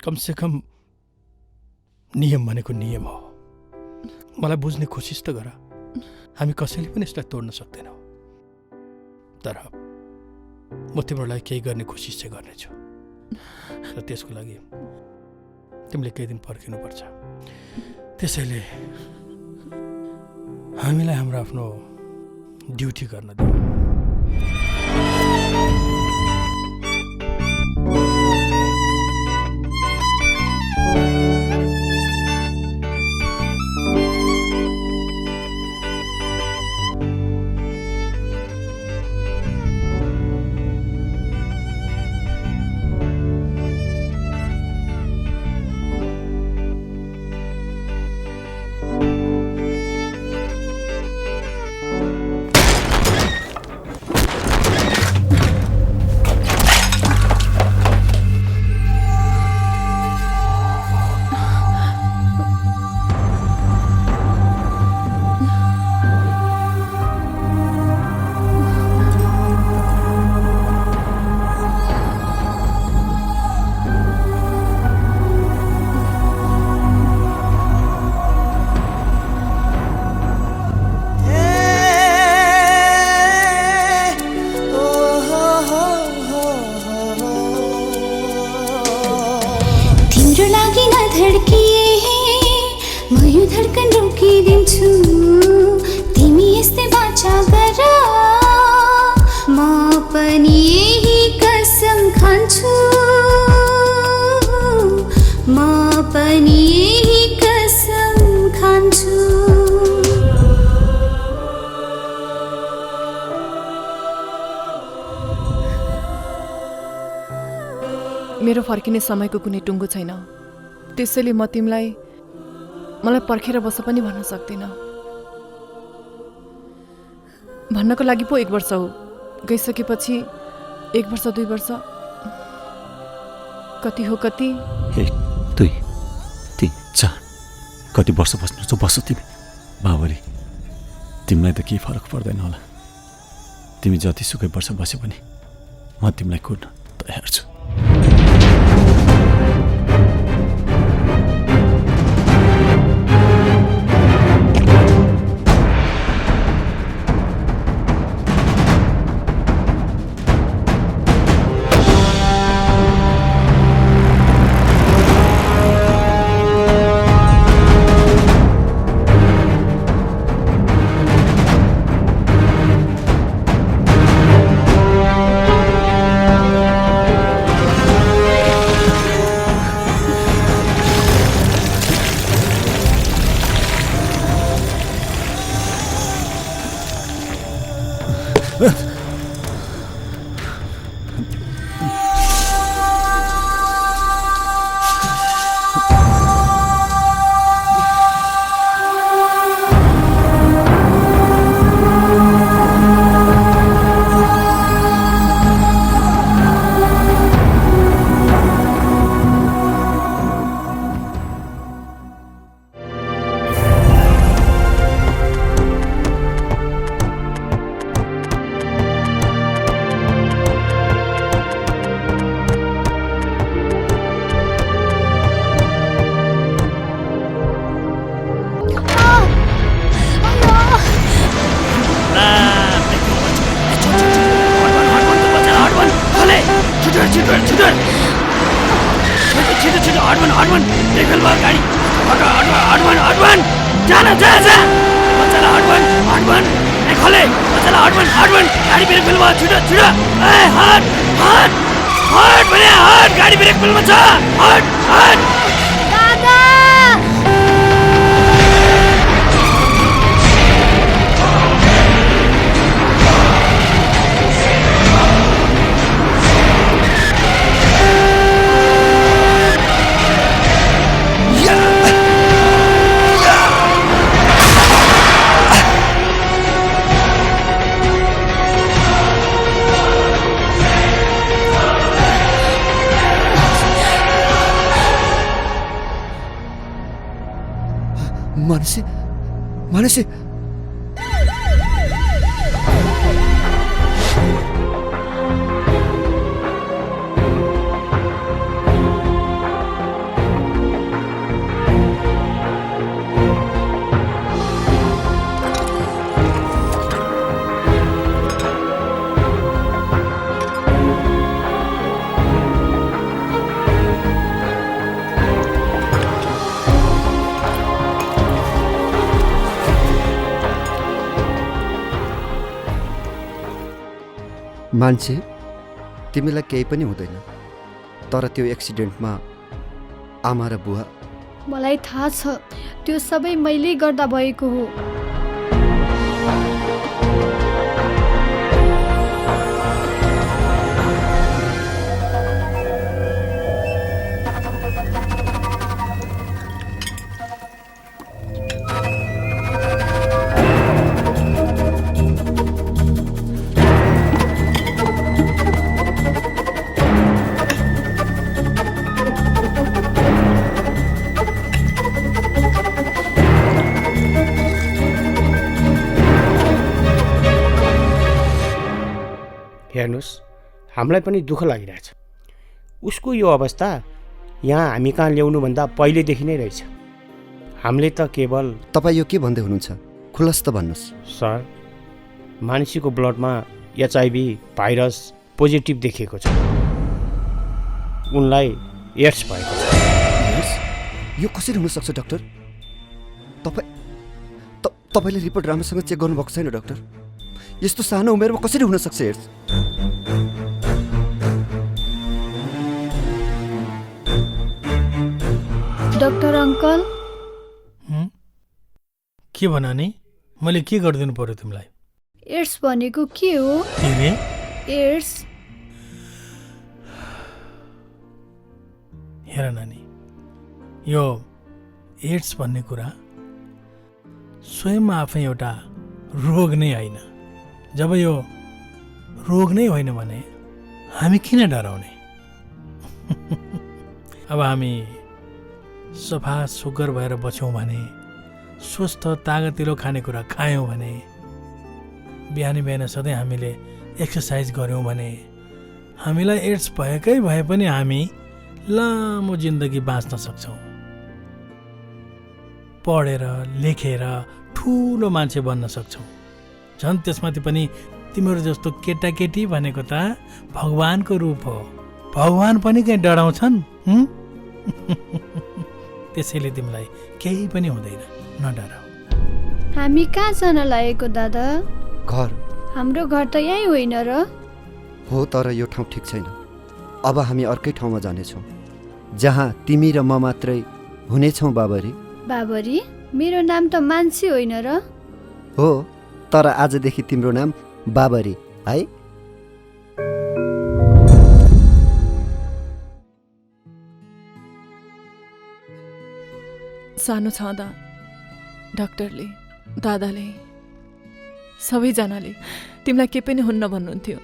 कम से कम नियम भनेको नियम हो। मलाई बुझ्ने कोसिस त गर। हामी कसैले पनि यसलाई तोड्न सक्दैनौँ। तर म तिम्रो लागि केही गर्ने कोसिस चाहिँ गर्नेछु, र त्यसको लागि तिमीले केही दिन पर्खिनुपर्छ। त्यसैले हामीलाई हाम्रो आफ्नो ड्युटी गर्न दिऊ। मेरो फर्किने समयको कुनै टुङ्गो छैन, त्यसैले म तिमीलाई मलाई पर्खेर बस पनि भन्न सक्दिनँ। भन्नको लागि पो 1 वर्ष हो, गइसकेपछि 1 वर्ष 2 वर्ष कति हो कति 1 2 3 4 कति वर्ष बस्नु छ बस तिमी। बाबरी, तिमीलाई त केही फरक पर्दैन होला। तिमी जति सुकै वर्ष बसे पनि म तिमीलाई कुर्न तयार छु। मानसी मानसी मान्छे तिमीलाई केही पनि हुँदैन, तर त्यो एक्सिडेन्टमा आमा र बुवा। मलाई थाहा छ त्यो सबै मैले गर्दा भएको हो। हेर्नुहोस्, हामीलाई पनि दुःख लागिरहेछ। उसको यो अवस्था यहाँ हामी कहाँ ल्याउनुभन्दा पहिलेदेखि नै रहेछ। हामीले त केवल। तपाईँ यो के भन्दै हुनुहुन्छ? खुलस्त भन्नुहोस्। सर, मान्छेको ब्लडमा HIV भाइरस पोजिटिभ देखिएको छ। उनलाई एड्स भएको छ। यो कसरी हुनसक्छ डाक्टर? तपाईँले रिपोर्ट राम्रोसँग चेक गर्नुभएको छैन डाक्टर? यस्तो सानो उमेरमा कसरी हुनसक्छ एड्स? डाक्टर अङ्कल, के भन नि? मैले के गरिदिनु पर्यो तिमीलाई? एड्स भनेको के हो? एड्स? हेर नानी, यो एड्स भन्ने कुरा स्वयंमा आफै एउटा रोग नै होइन। जब यो रोग नै होइन भने हामी किन डराउने? अब हामी सफा सुग्घर भएर बस्यौँ भने, स्वस्थ तागतिलो खानेकुरा खायौँ भने, बिहानी बिहान सधैँ हामीले एक्सर्साइज गऱ्यौँ भने हामीलाई एड्स भएकै भए पनि हामी लामो जिन्दगी बाँच्न सक्छौँ। पढेर लेखेर ठुलो मान्छे बन्न सक्छौँ। झन् त्यसमाथि पनि तिम्रो जस्तो केटाकेटी भनेको त भगवानको रूप हो। भगवान पनि कहीँ डराउँछन्? त्यसैले तिमीलाई केही पनि हुँदैन, नडराऊ। हामी कहाँ जान लागेको दादा? घर। हाम्रो घर त यहीँ होइन र? हो, तर यो ठाउँ ठिक छैन। अब हामी अर्कै ठाउँमा जानेछौँ, जहाँ तिमी र म मात्रै हुनेछौँ। बाबरी? बाबरी? मेरो नाम त मान्छे होइन र? हो, तर आजदेखि तिम्रो नाम बाबरी है। सानो छँदा डाक्टरले, दादाले, सबैजनाले तिमीलाई के पनि हुन्न भन्नुहुन्थ्यो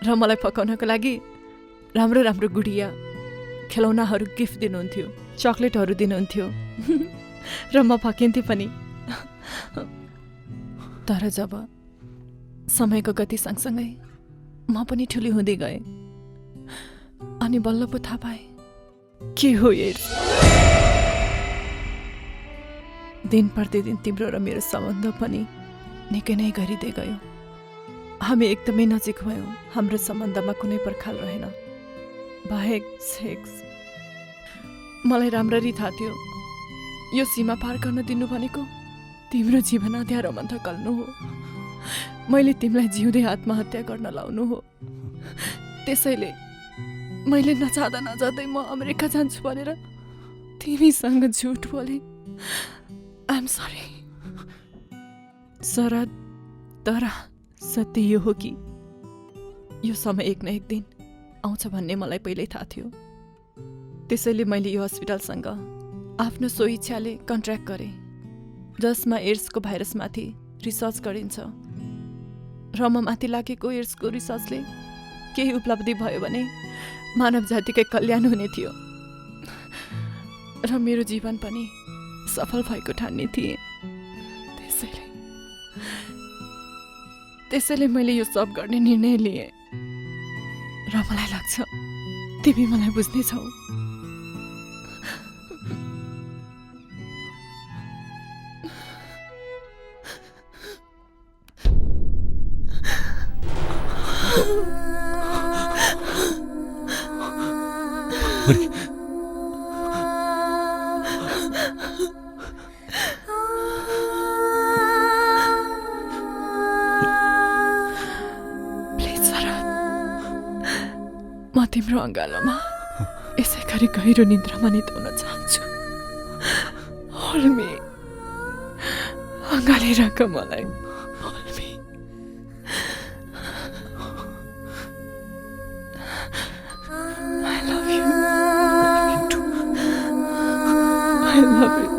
र मलाई पकाउनको लागि राम्रो राम्रो गुडिया, खेलौनाहरू गिफ्ट दिनुहुन्थ्यो, चक्लेटहरू दिनुहुन्थ्यो र म फकिन्थेँ पनि। तर जब समयको गति सँगसँगै म पनि ठुली हुँदै गएँ अनि बल्ल पो थाहा पाएँ के हो एड्स। दिन प्रतिदिन तिम्रो र मेरो सम्बन्ध पनि निकै नै गरिँदै गयो। हामी एकदमै नजिक भयौँ। हाम्रो सम्बन्धमा कुनै पर्खाल रहेन, बाहेक सेक्स। मलाई राम्ररी थाहा थियो यो सीमा पार गर्न दिनु भनेको तिम्रो जीवन अँध्यारोमा धकल्नु हो। मैले तिमीलाई जिउँदै आत्महत्या गर्न लाउनु हो। त्यसैले मैले नचाहँदा नजाँदै म अमेरिका जान्छु भनेर तिमीसँग झुट बोले। आइएम सरी शरद, तर सत्य यो हो कि यो समय एक न एक दिन आउँछ भन्ने मलाई पहिल्यै थाहा थियो। त्यसैले मैले यो हस्पिटलसँग आफ्नो स्वइच्छाले कन्ट्र्याक्ट गरेँ, जसमा एड्सको भाइरसमाथि रिसर्च गरिन्छ र म माथि लागेको एड्सको रिसर्चले केही उपलब्धि भयो भने मानव जातिकै कल्याण हुने थियो। र मेरो जीवन पनि सफल भएको ठान्ने थिएँ। त्यसैले मैले यो सब गर्ने निर्णय लिएँ र मलाई लाग्छ तिमी मलाई बुझ्नेछौ। म तिम्रो अँगालोमा यसै गरी गहिरो निन्द्रामा निदाउन चाहन्छु। Hold me. अँगाले राख मलाई। Hold me. I love you. I love you.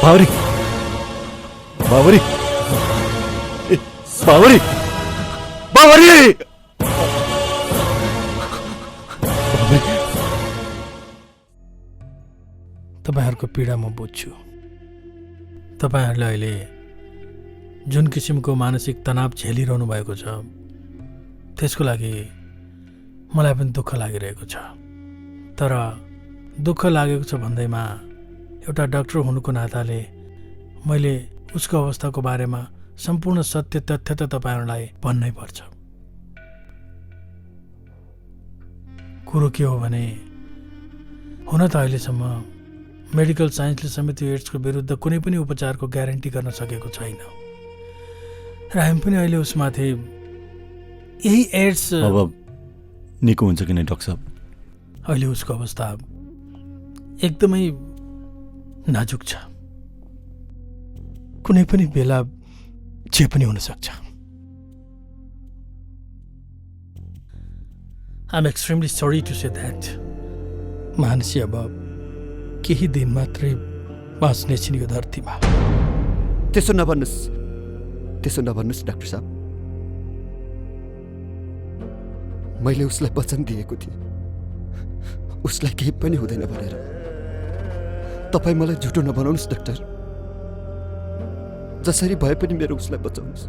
बावरी बावरी बावरी बावरी तपाईहरुको पीडा म बुझ्छु। तपाईहरुले अहिले जुन किसिमको मानसिक तनाव झेलिरहनु भएको छ त्यसको लागि मलाई पनि दुःख लागिरहेको छ। तर दुःख लागेको छ भन्दैमा एउटा डाक्टर हुनुको नाताले मैले उसको अवस्थाको बारेमा सम्पूर्ण सत्य तथ्य त तपाईहरुलाई भन्नै पर्छ। कुरो के हो भने हुन त अहिलेसम्म मेडिकल साइन्सले समेत यो एड्सको विरुद्ध कुनै पनि उपचारको ग्यारेन्टी गर्न सकेको छैन र हामी पनि अहिले उसमाथि यही एड्स अब निको हुन्छ कि नै डाक्टर साहब? अहिले उसको अवस्था एकदमै नाजुक छ। कुनै पनि बेला जे पनि हुन सक्छ। I'm extremely sorry to say that. Mansi अब केही दिन मात्रै बाँच्ने छिन् यो धरतीमा। त्यसो नभन्नुहोस् डाक्टर साहब। मैले उसलाई वचन दिएको थिएँ उसलाई केही पनि हुँदैन भनेर। तपाईँ मलाई झुटो नबनाउनुहोस् डाक्टर। जसरी भए पनि मेरो उसलाई बचाउनुहोस्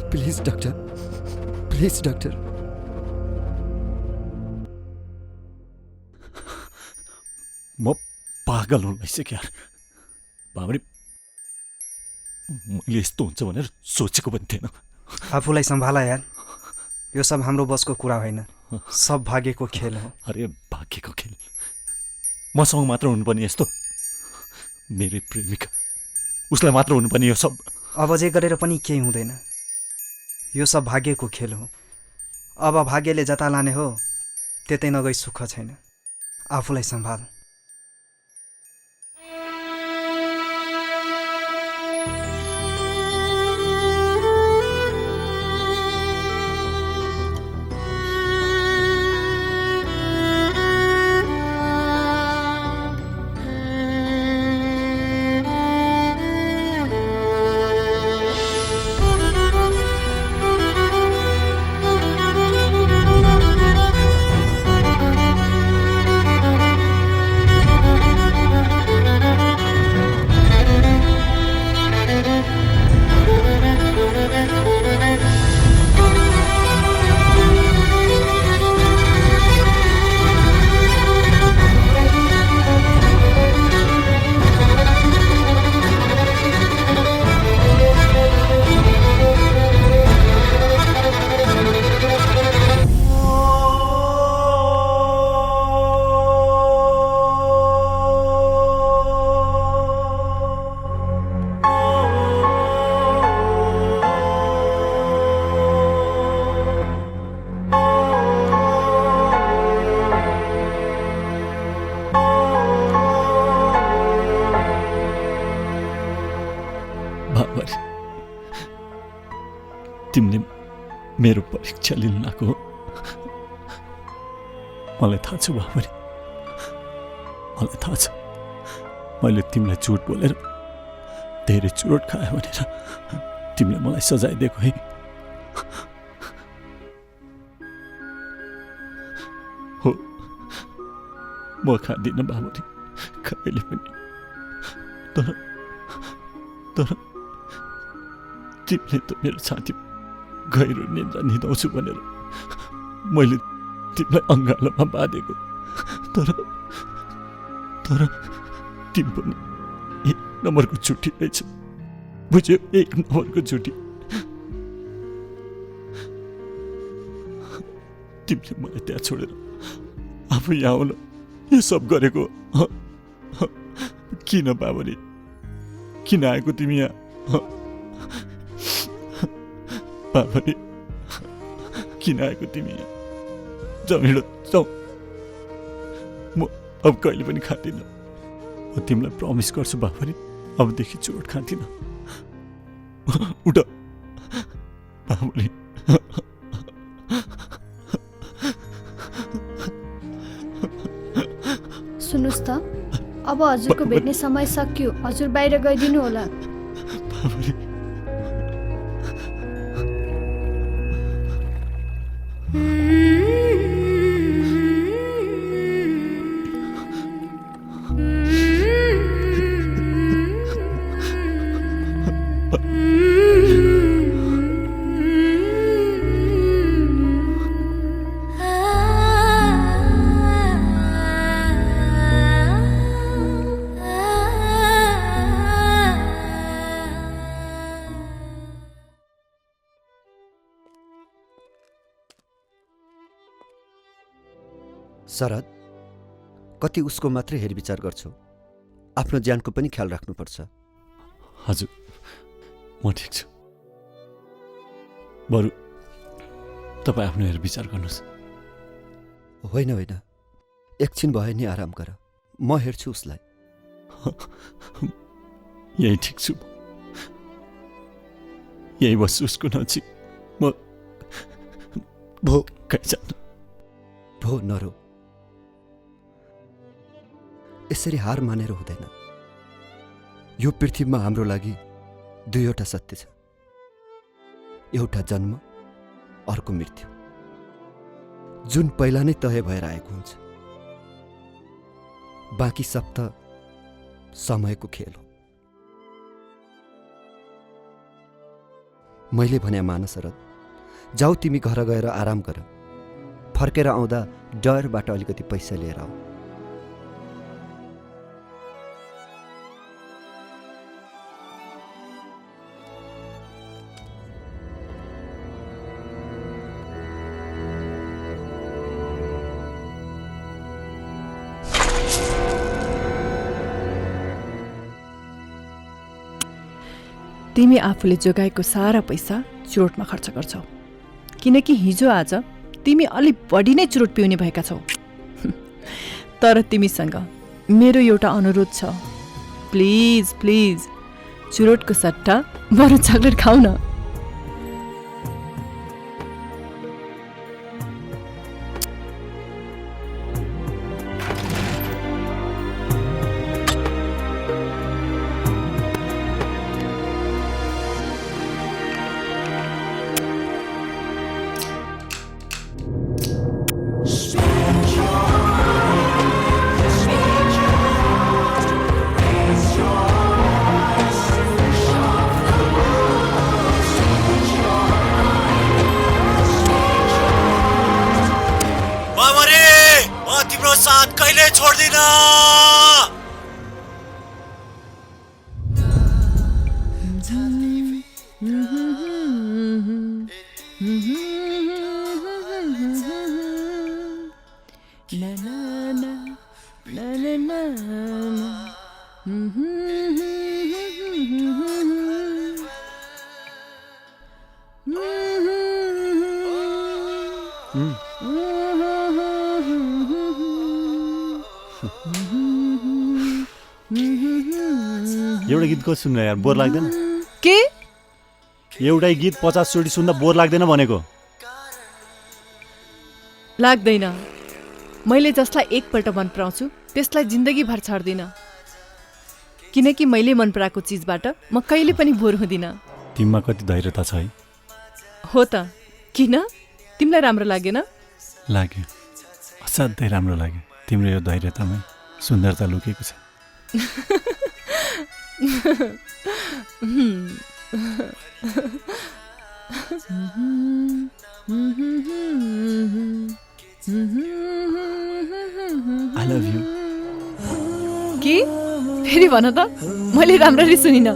प्लिज डाक्टर, प्लिज डाक्टर। म पागल हुन लागिसक्यो यार। बाबरी मैले यस्तो हुन्छ भनेर सोचेको पनि थिएन। आफूलाई सम्भाला यार, यो सब हाम्रो बसको कुरा होइन, सब भाग्यको खेल हो। अरे भाग्यको खेल? मसँग मात्र हुनुपर्ने यस्तो? मेरो प्रेमिका उसलाई मात्र हुनुपर्ने यो सब? अब जे गरेर पनि केही हुँदैन, यो सब भाग्यको खेल हो। अब भाग्यले जता लाने हो त्यतै नगई सुख छैन। आफूलाई सम्भाल। मेरो परीक्षा लिन आएको हो। मलाई थाहा छ बाबरी, मलाई थाहा छ मैले तिमीलाई झुट बोलेर धेरै चुरोट खायो भनेर तिमीले मलाई सजाय दिएको है। हो म खाँदिनँ बाबरी कहिले पनि, तर तिमीले त मेरो छाती गहिरो निन्द्रा निदाउँछु भनेर मैले तिमीलाई अङ्गालोमा बाँधेको, तर तिमी पनि 1 नम्बरको झुटी रहेछ, बुझ्यो? 1 नम्बरको झुटी। तिमीले मलाई त्यहाँ छोडेर आफू यहाँ आउन यो सब गरेको किन बाबरी? किन आएको तिमी यहाँ बाबरी? किन आएको तिमी यहाँ? जमिलो जाऊ, म अब कहिले पनि खाँदिनँ। म तिमीलाई प्रमिस गर्छु बाबरी, अबदेखि चोट खाँदिनँ। उठ बाबरी। सुन्नुहोस् त, अब हजुरको भेट्ने समय सकियो, हजुर बाहिर गइदिनु होला। बाबरी शरद, कति उसको मात्रै हेरविचार गर्छौ? आफ्नो ज्यानको पनि ख्याल राख्नुपर्छ। हजुर म ठिक छु, बरु तपाईँ आफ्नो हेरविचार गर्नुहोस्। होइन होइन, एकछिन भए नि आराम गर, म हेर्छु उसलाई। यही ठिक छु, यही बस्छु उसको नजिक। म भो कहीँ जानु। भो नरो, यसरी हार मानेर हुँदैन। यो पृथ्वीमा हाम्रो लागि 2वटा सत्य छ, एउटा जन्म, अर्को मृत्यु, जुन पहिला नै तय भएर आएको हुन्छ। बाँकी सब त समयको खेल हो। मैले भने मान शरद, जाऊ तिमी घर गएर आराम गर, फर्केर आउँदा डरबाट अलिकति पैसा लिएर आऊ। तिमी आफूले जोगाएको सारा पैसा चुरोटमा खर्च गर्छौ, किनकि हिजो आज तिमी अलि बढी नै चुरोट पिउने भएका छौ। तर तिमीसँग मेरो एउटा अनुरोध छ, प्लिज प्लिज चुरोटको सट्टा बरु चकलेट खाऊ न। कहिले छोड्दिन। एउटा गीत को सुन्न यार, बोर लाग्दैन? के? एउटै गीत 50 चोटि सुन्दा बोर लाग्दैन भनेको? लाग्दैन। मैले जसलाई एकपल्ट मन पराउँछु त्यसलाई जिन्दगीभर छाड्दिनँ, किनकि मैले मन पराएको चिजबाट म कहिले पनि बोर हुँदिनँ। तिमीमा कति धैर्यता छ है। हो त, किन? तिमीलाई राम्रो लागेन? लाग्यो, असाध्यै राम्रो लाग्यो। तिम्रो यो धैर्यतामै सुन्दरता लुकेको छ। I love you. के? फेरि भन त, मैले राम्ररी सुनिनँ।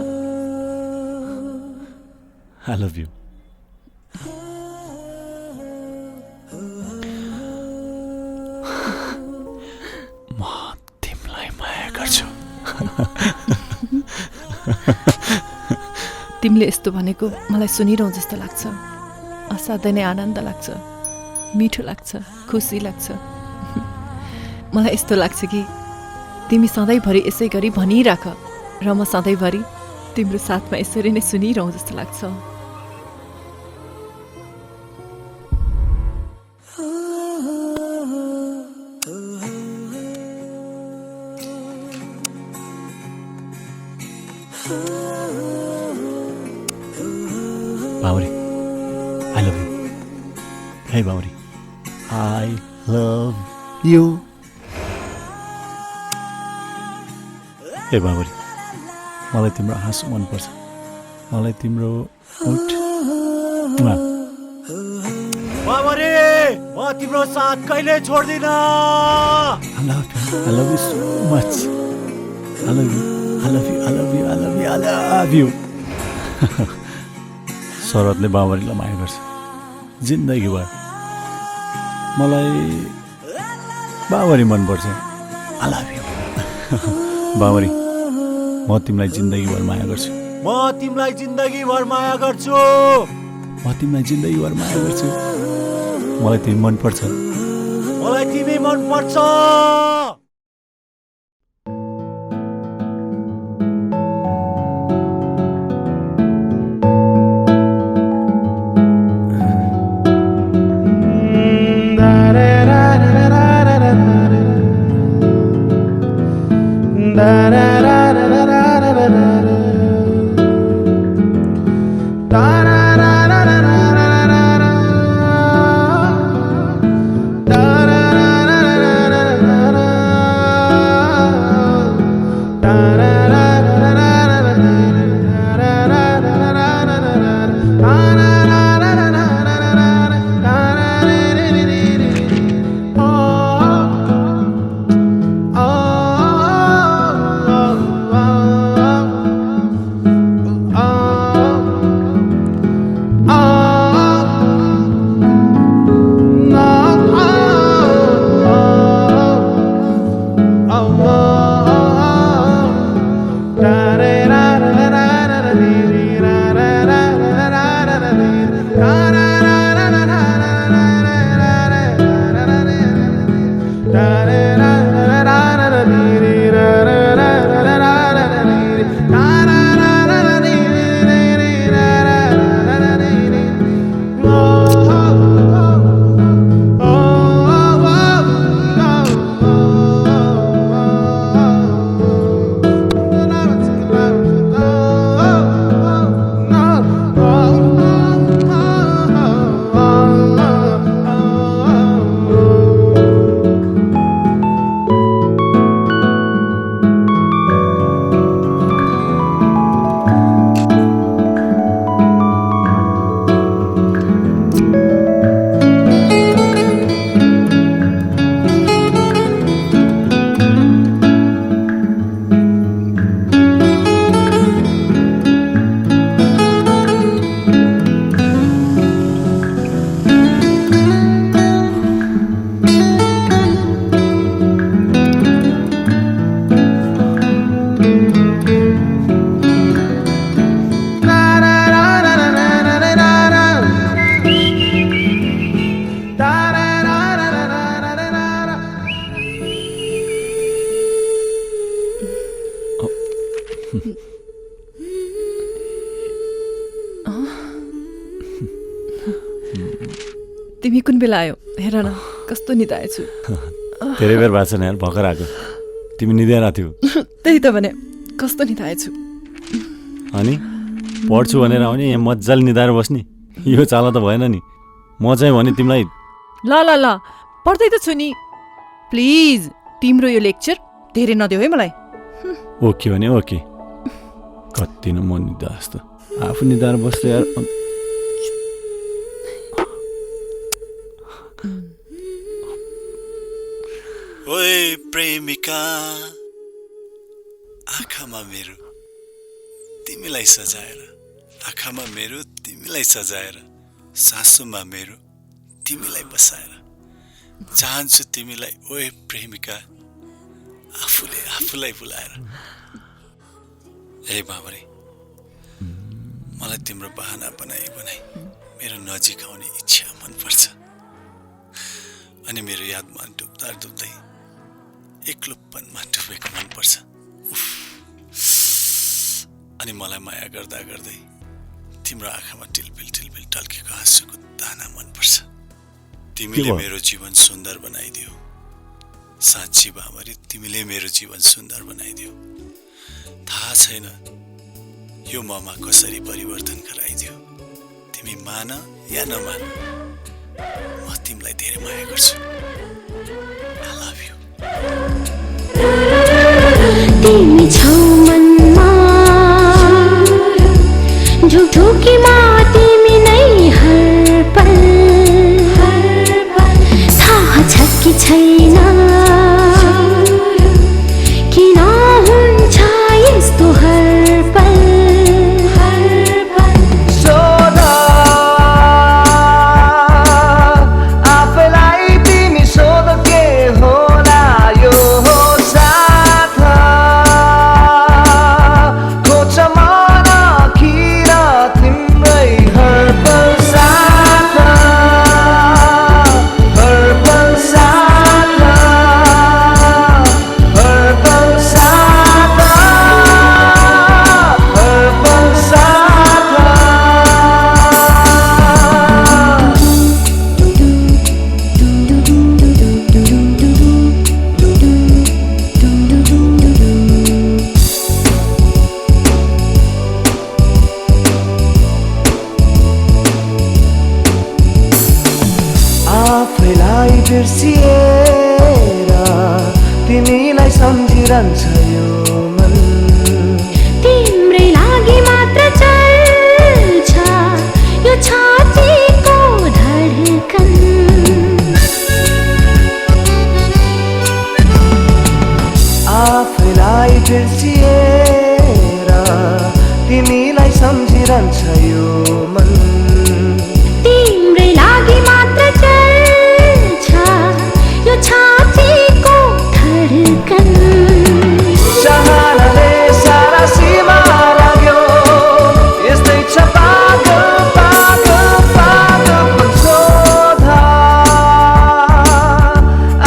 I love you. म तिमीलाई माया गर्छु। तिमीले यस्तो भनेको मलाई सुनिरहँ जस्तो लाग्छ। असाध्यै नै आनन्द लाग्छ, मिठो लाग्छ, खुसी लाग्छ। मलाई यस्तो लाग्छ कि तिमी सधैँभरि यसै गरी भनिराख र म सधैँभरि तिम्रो साथमा यसरी नै सुनिरहँ जस्तो लाग्छ। Bauri, I love you. Hey Bauri, I love you. हे बाबरी, मलाई तिम्रो हाँसो मनपर्छ, मलाई तिम्रो ओठ। बाबरी, म तिम्रो साथ कहिले छोड्दिन। I love you so much. I love you, I love you, I love you, I love you, I love you. शरदले बाबरीलाई माया गर्छ जिन्दगीभर। मलाई बाबरी मनपर्छ। I love you. बाबरी, म तिमीलाई जिन्दगीभर माया गर्छु। म तिमीलाई जिन्दगीभर माया गर्छु। म तिमीलाई जिन्दगीभर माया गर्छु। मलाई तिमी मनपर्छ। मलाई तिमी मनपर्छ। तिमी कुन बेला आयो हेर न। कस्तो निदाएछु। धेरै बेर भएको छैन यार, भर्खर आएको। तिमी निदाइरहेको थियौ। त्यही त भने कस्तो निदाएछु। अनि पढ्छु भनेर आउने यहाँ मजाले निदाएर बस्ने, यो चाला त भएन नि। म चाहिँ भने तिमीलाई ल ल ल पढ्दै त छु नि। प्लिज तिम्रो यो लेक्चर धेरै नदेऊ है मलाई। ओके भने ओके। कति न म निदा जस्तो आफू निदाएर बस्छ यार। ओए प्रेमिका, आँखामा मेरो तिमीलाई सजाएर, आँखामा मेरो तिमीलाई सजाएर, सासुमा मेरो तिमीलाई बसाएर, चाहन्छु तिमीलाई ओए प्रेमिका, आफूले आफूलाई बुलाएर। ए बाबरे, मलाई तिम्रो बहाना बनाई मेरो नजिक आउने इच्छा मनपर्छ। अनि मेरो यादमा डुब्दा डुब्दै एक्लोपनमा डुबेको मनपर्छ। अनि मलाई माया गर्दा गर्दै तिम्रो आँखामा टिलबिल टिलबिल टल्केको हाँसोको दाना मनपर्छ। तिमीले मेरो जीवन सुन्दर बनाइदियो। साँच्ची बाबरी, तिमीले मेरो जीवन सुन्दर बनाइदियो। थाहा छैन यो ममा कसरी परिवर्तन गराइदियो। तिमी मान या नमान, म तिमीलाई धेरै माया गर्छु। I love you। तिमी छौ मनमा, झुठो कि तिमी नै हर पल, थाहा छ कि छैन किन हुन्छ यस्तो हर पल। बिर्सिएर तिमीलाई सम्झिरहन्छ यो मन। तिम्रै लागि मात्र चल्छ यो छातीको धड्कन। आफैलाई बिर्सिएर तिमीलाई सम्झिरहन्छ यो मन। तिम्रै लागि मात्र चल्छ यो छातीको धड्कन। चाहनाले सारा सीमा लाग्यो, यस्तै छ पागल पागल पागल सोधा।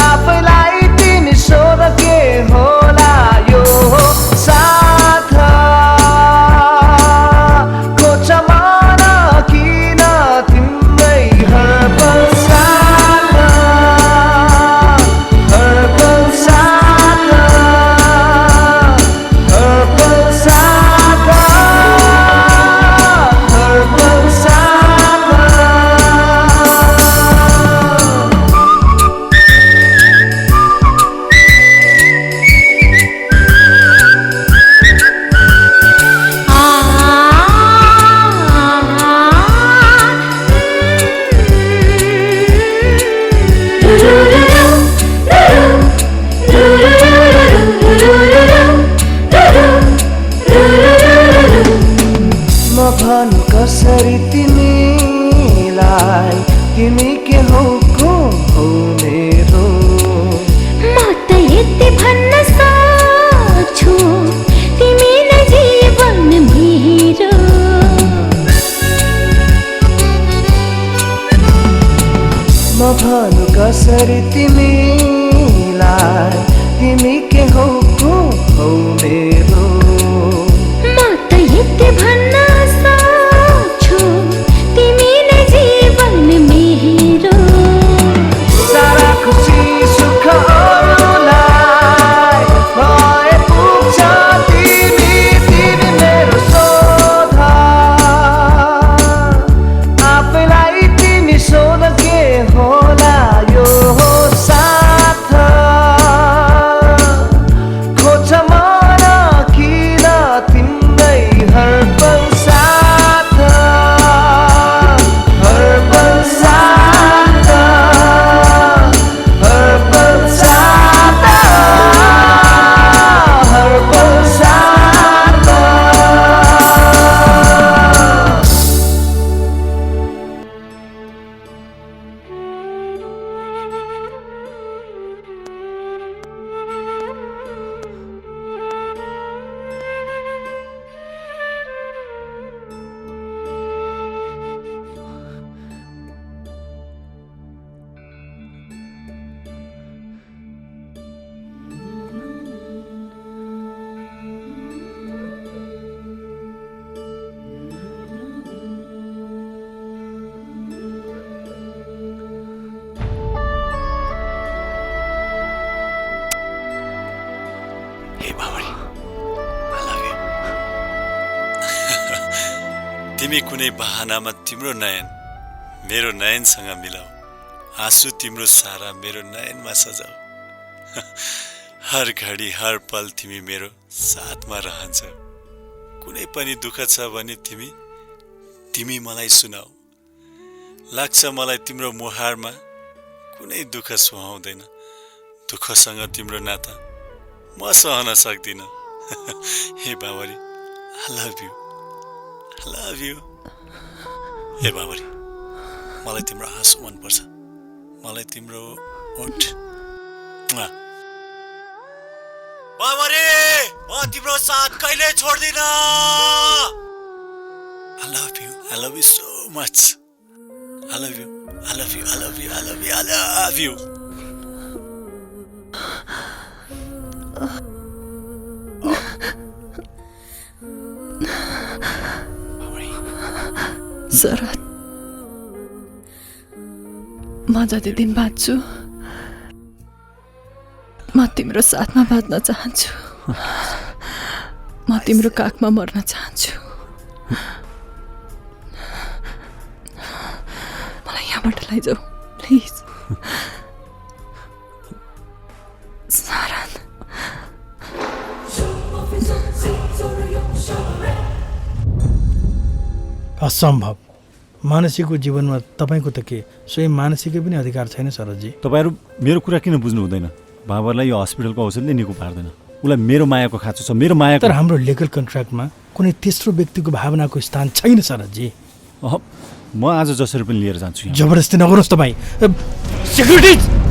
आफैलाई तिमी सोध के होला यो साथ। खोज्छ मन किन तिम्रै हर पल साथ, हर पल साथ, हर पल साथ, हर पल साथ। म भन्नु कसरी तिमीलाई, तिमी के हौ को हौ मेरो। म त यति भन्न सक्छु तिमी नै जीवन मेरो। म भन्नु कसरी तिमीलाई, तिमी के हौ को हौ मेरो। म त यति भन्न सक्छु तिमी नै जीवन मेरो। सारा तिमी कुनै बहानामा तिम्रो नयन मेरो नयनसँग मिलाऊ, आँसु तिम्रो सारा मेरो नयनमा सजाऊ। हर घडी हर पल तिमी मेरो साथमा रहन्छौ। कुनै पनि दुःख छ भने तिमी मलाई सुनाऊ। लाग्छ मलाई तिम्रो मुहारमा कुनै दुःख सुहाउँदैन। दुःखसँग तिम्रो नाता म सहन सक्दिनँ। हे Babri, I love you. I love you. हे बाबरी, मलाई तिम्रो हाँसो मनपर्छ, मलाई तिम्रो ओठ। बाबरी, म तिम्रो साथ कहिले छोड्दिन। I love you. I love you so much. I love you. I love you. I love you. I love you. I love you. शरद, म जति दिन बाँच्छु म तिम्रो साथमा बाँच्न चाहन्छु। म तिम्रो काखमा मर्न चाहन्छु। मलाई यहाँबाट लैजाऊ प्लिज। शरद, असम्भव। मानसीको जीवनमा तपाईँको त के स्वयं मानसीकै पनि अधिकार छैन शरदजी। तपाईँहरू मेरो कुरा किन बुझ्नु हुँदैन? बाबालाई यो हस्पिटलको औषधले निको पार्दैन। उसलाई मेरो मायाको खाँचो छ, मेरो मायाको। तर हाम्रो लिगल कन्ट्र्याक्टमा कुनै तेस्रो व्यक्तिको भावनाको स्थान छैन शरदजी। म आज जसरी पनि लिएर जान्छु। जबरजस्ती नगर्नुहोस् तपाईँ। सेक्युरिटी,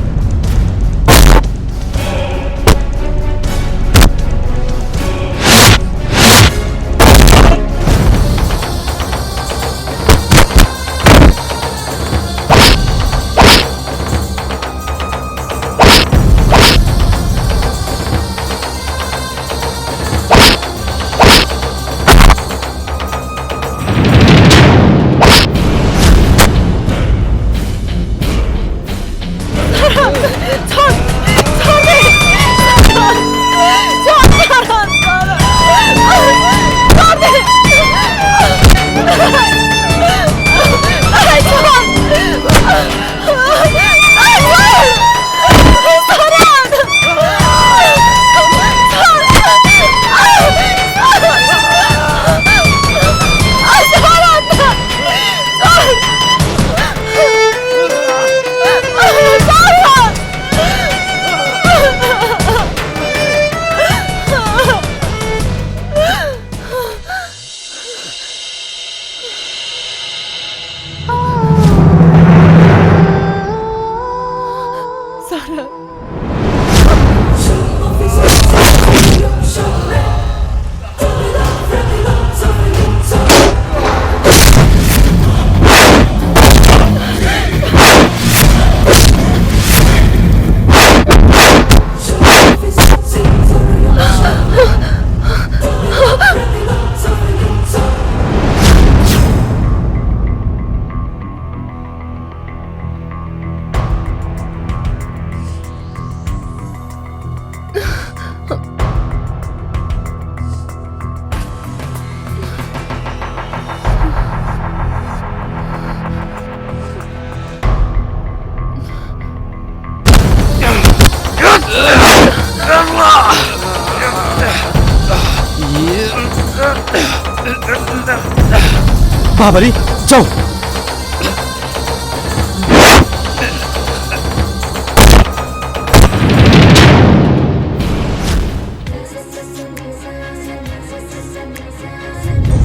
बाबरी जाऊ।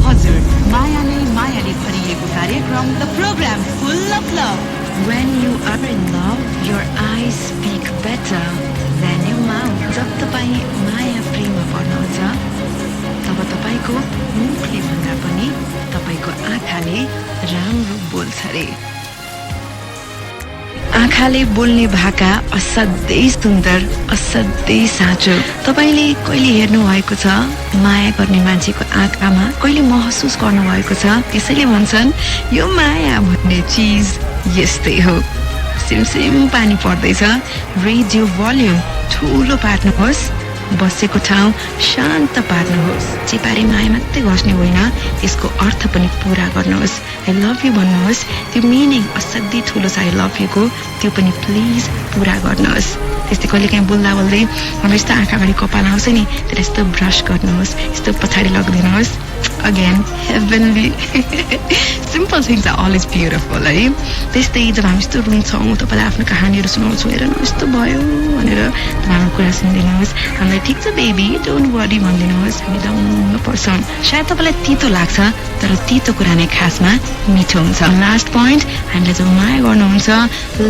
हजुर, मायाले भरिएको कार्यक्रम the program full of love. When you are in love, your eyes speak better than your mouth. जब तपाईँ माया प्रेममा पर्नुहुन्छ तब तपाईँको मुखले भन्दा पनि तपाईँको आँखाले राम्रो बोल्छ रे। आँखाले बोल्ने भाका असाध्यै सुन्दर, असाध्यै साँचो। तपाईँले कहिले हेर्नु भएको छ माया गर्ने मान्छेको आँखामा कहिले महसुस गर्नु भएको छ? त्यसैले भन्छन् यो माया भन्ने चिज यस्तै हो। सिमसिम पानी पर्दैछ। रेडियो भोल्युम ठुलो पार्नुहोस् बसेको ठाउँ शान्त पार्नुहोस्। चिपारी माया मात्रै गर्नु होइन, त्यसको अर्थ पनि पूरा गर्नुहोस्। आई लभ यु भन्नुहोस्। त्यो मिनिङ असाध्यै ठुलो छ आई लभ युको, त्यो पनि प्लिज पूरा गर्नुहोस्। त्यस्तै कहिले काहीँ बोल्दा बोल्दै हाम्रो यस्तो आँखा अगाडि कपाल आउँछ नि, त्यसलाई यस्तो ब्रस गर्नुहोस्, यस्तो पछाडि लगिदिनुहोस्। Again heavenly simple things are always beautiful है। त्यस्तै जब हामी यस्तो रुन्छौँ, तपाईँलाई आफ्नो कहानीहरू सुनाउँछौँ, हेर न यस्तो भयो भनेर हाम्रो कुरा सुनिदिनुहोस्। हामीलाई ठिक छ बेबी डोन्ट वरी भनिदिनुहोस्। हामी दङ्ग पर्छौँ। सायद तपाईँलाई तितो लाग्छ, तर तितो कुरा नै खासमा मिठो हुन्छ। लास्ट पोइन्ट, हामीले जब माया गर्नुहुन्छ,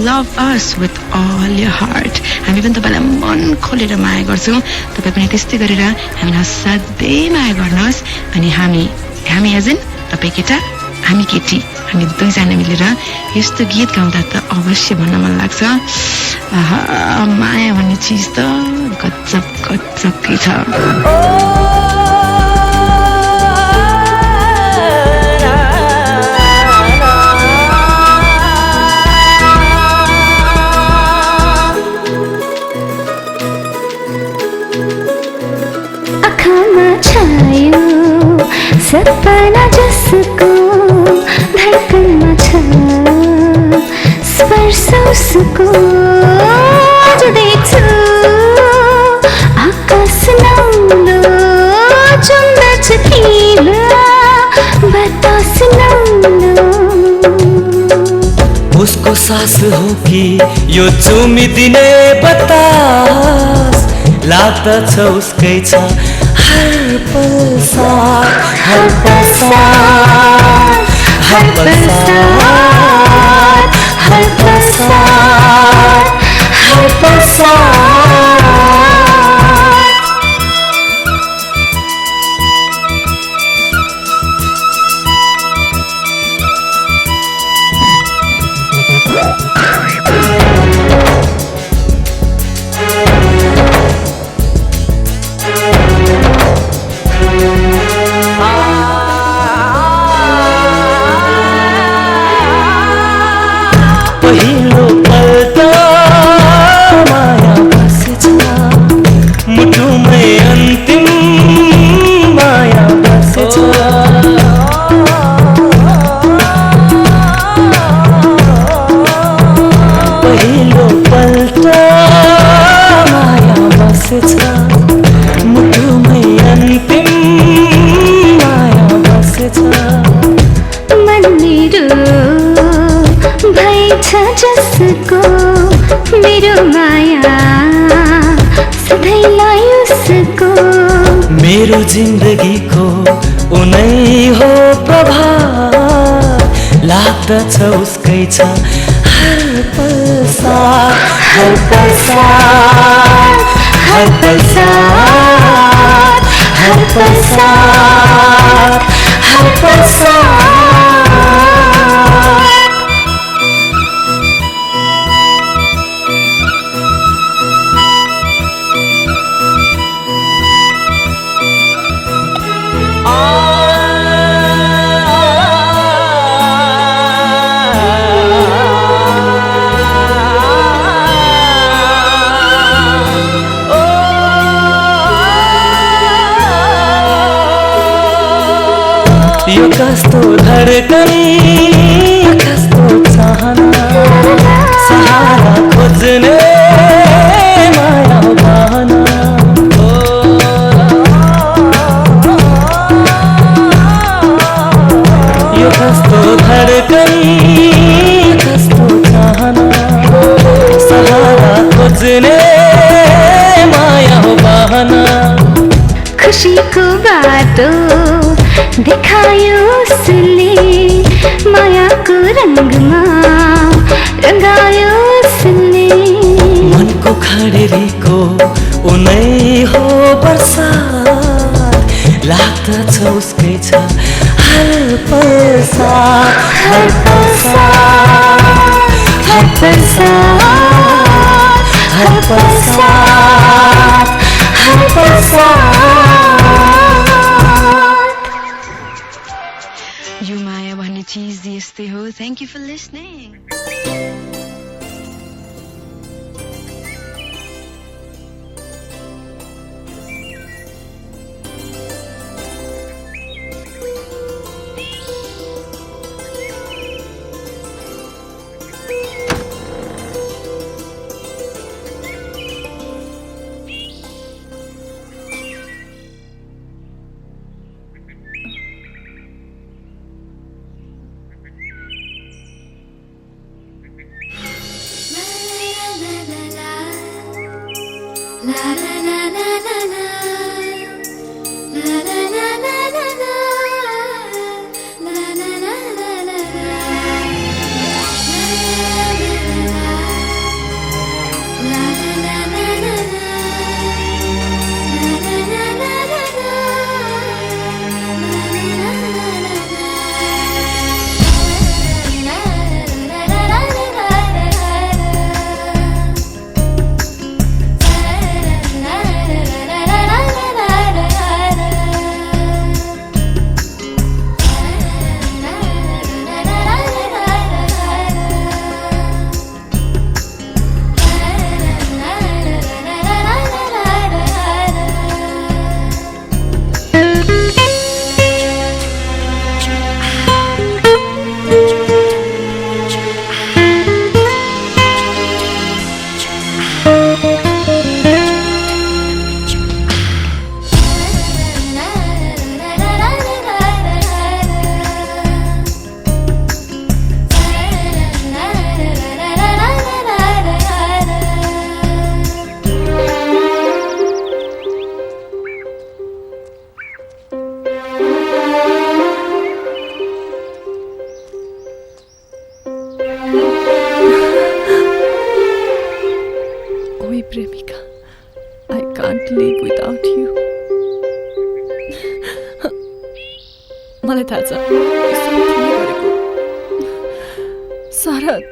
love us with all your heart. हामी पनि तपाईँलाई मन खोलेर माया गर्छौँ, तपाईँ पनि त्यस्तै गरेर हामीलाई असाध्यै माया गर्नुहोस्। अनि हामी एज इन तपाईँ केटा हामी केटी, हामी दुईजना मिलेर यस्तो गीत गाउँदा त अवश्य भन्न मन लाग्छ, माया भन्ने चिज त गजब गजबकै छ। सपना जसको धडकनमा छ, स्पर्श उसको आज देख्छु। आकाश नौलो चुम्दछ तिम्रो बतास नौलो। उसको सास हो कि यो चुमिदिने बतास, लाग्दछ उसकै छ हर पलसार, हर पलसार, हर पलसार, हर पलसार, हर पलसार। पहिलो पल्ट माया बसेछ, मुटुमै अन्तिम माया बसेछ। पहिलो पल्ट माया बसेछ, मुटुमै अन्तिम माया बसेछ। मन मेरो भएछ जसको मेरो माया सधैँलाई उसको। मेरो जिन्दगीको उनै हो प्रभाव, लाग्दछ उसकै छ हर पलसार, हर पलसार, हर पलसार, हर पलसार, हर पलसार। यो कस्तो धडकन, कस्तो चाहना, सहारा खोज्ने माया बहना। यो कस्तो धडकन, कस्तो चाहना, सहारा खोज्ने माया बहना। खुसीको बाटो देखायो उसले, मायाको रङ्गमा रङ्गायो उसले। मनको खडेरीको उनै हो बरसात, लाग्दछ उसकै छ हर पलसार, हर पलसार, हर पलसार, हर पलसार, हर पलसार। यो माया भन्ने चिज यस्तै हो। Thank you for listening. मलाई थाहा छ यसो तिमीले गरेको। शरद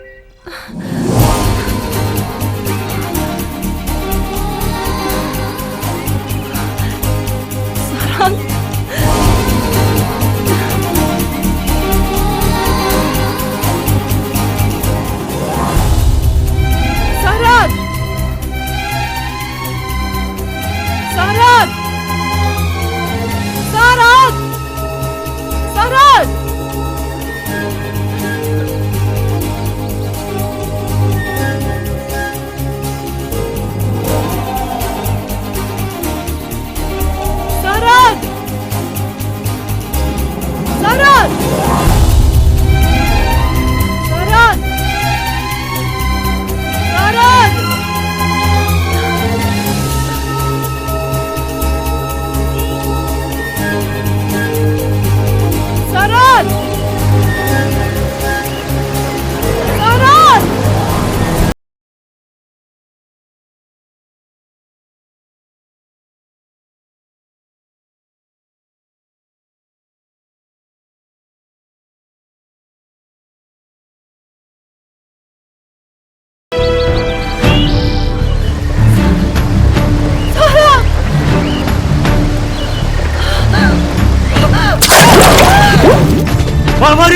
बावरी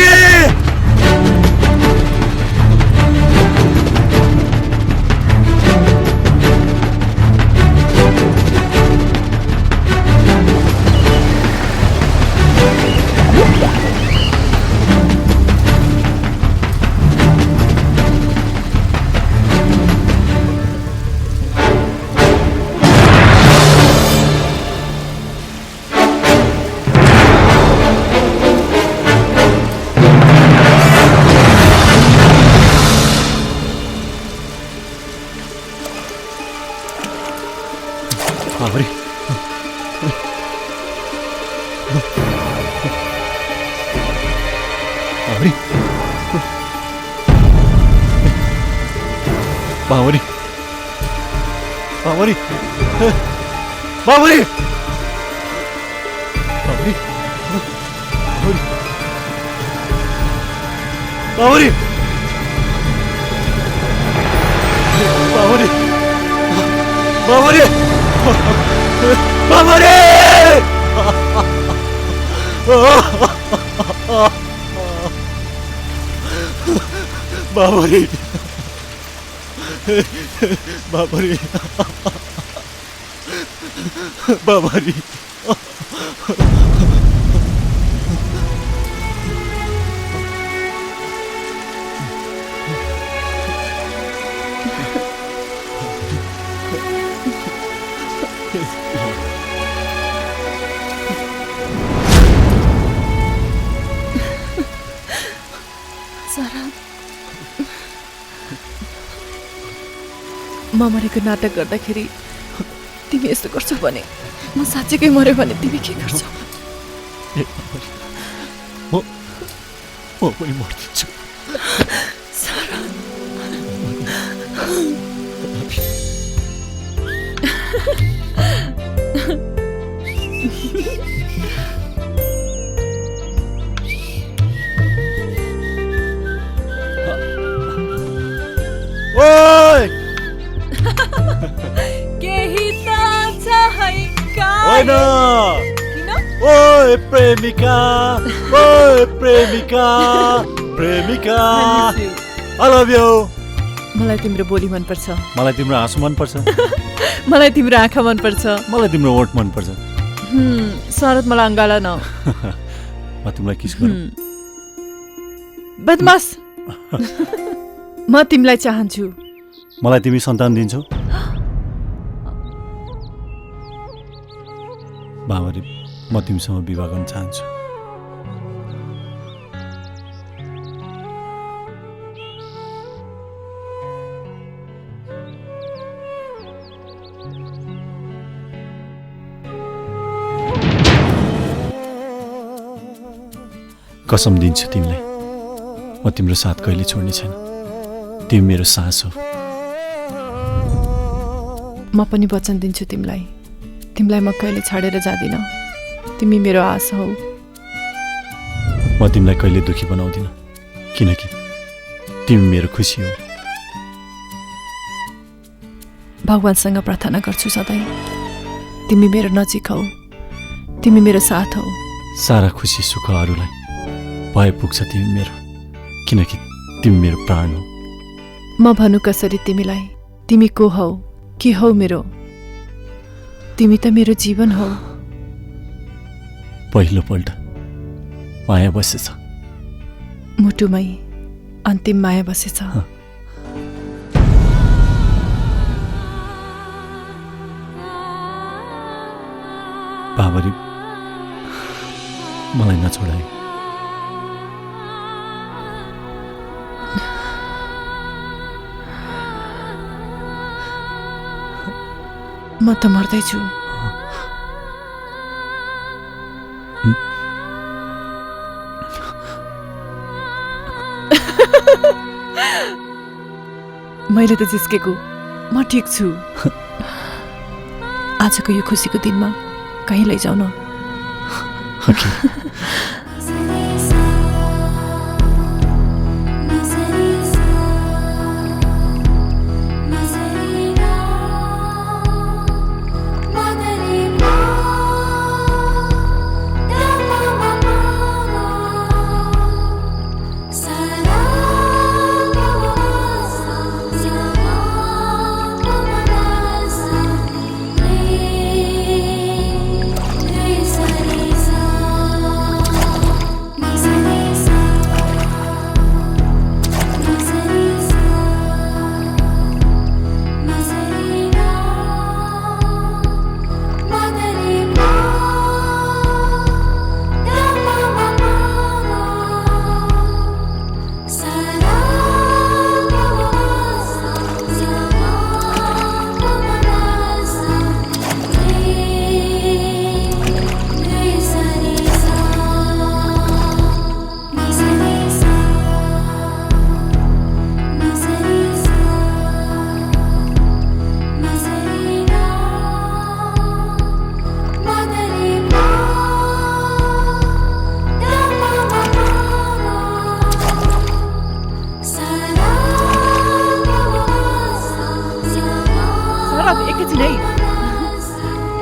बावरी बावरी बावरी बावरी बावरी बावरी बावरी बावरी बाबरी बाबरी म मरेको नाटक गर्दाखेरि तिमी यस्तो गर्छौ भने म साँच्चैकै मर्यो भने तिमी के गर्छौ? म पनि मर्दिन्छु। ओइ होइन ओए प्रेमिका प्रेमिका आई लभ यु। मलाई तिम्रो बोली मन पर्छ, मलाई तिम्रो हाँसो मन पर्छ, मलाई तिम्रो आँखा मन पर्छ, मलाई तिम्रो ओठ मन पर्छ। शरद मलाई अङ्गाला न म तिमीलाई किस गरौँ? बदमास म तिमीलाई चाहन्छु। मलाई तिमी सन्तान दिन्छौ? बाबरी म तिमीसँग विवाह गर्न चाहन्छु। कसम दिन्छु तिमीलाई, म तिम्रो साथ कहिले छोड्ने छैन। तिमी मेरो सास हो। म पनि वचन दिन्छु तिमीलाई, तिमीलाई म कहिले छाडेर जादिनँ। तिमी मेरो आस हौ। म तिमीलाई कहिले दुखी बनाउँदिन, किनकि तिमी मेरो खुसी हो। भगवानसँग प्रार्थना गर्छु सधैँ तिमी मेरो नजिक हौ, तिमी मेरो साथ हौ। सारा खुसी सुखहरूलाई भए पुग्छ तिमी मेरो, किनकि तिमी मेरो प्राण हो। म भनु कसरी तिमीलाई, तिमी को हौ, के हौ मेरो? तिमी त मेरो जीवन हौ। पहिलोपल्ट माया बसेछ, मुटुमै अन्तिम माया बसेछ। बाबरी मलाई नछोडाए। म त मर्दैछु। मैले त जिस्केको, म ठिक छु। आजको यो खुसीको दिनमा कहीँ लैजाऊ न।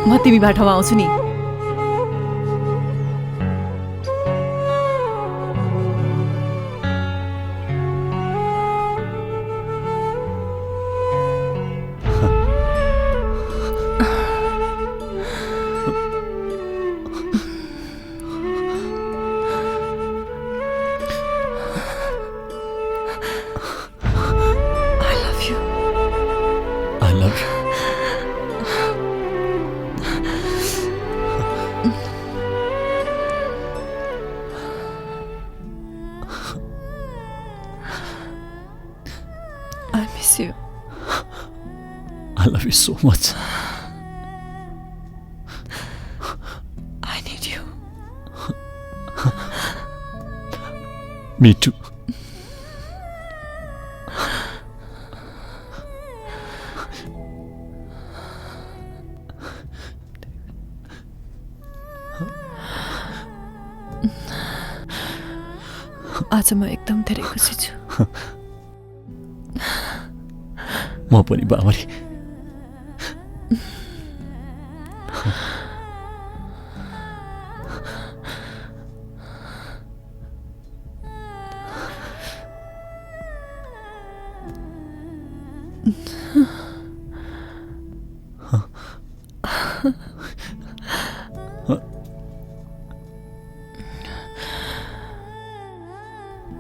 म तिमी बाटोमा आउँछु नि। I love you so much. I need you. Me too. आज म एकदम धेरै खुसी छु। म पनि बाबरी।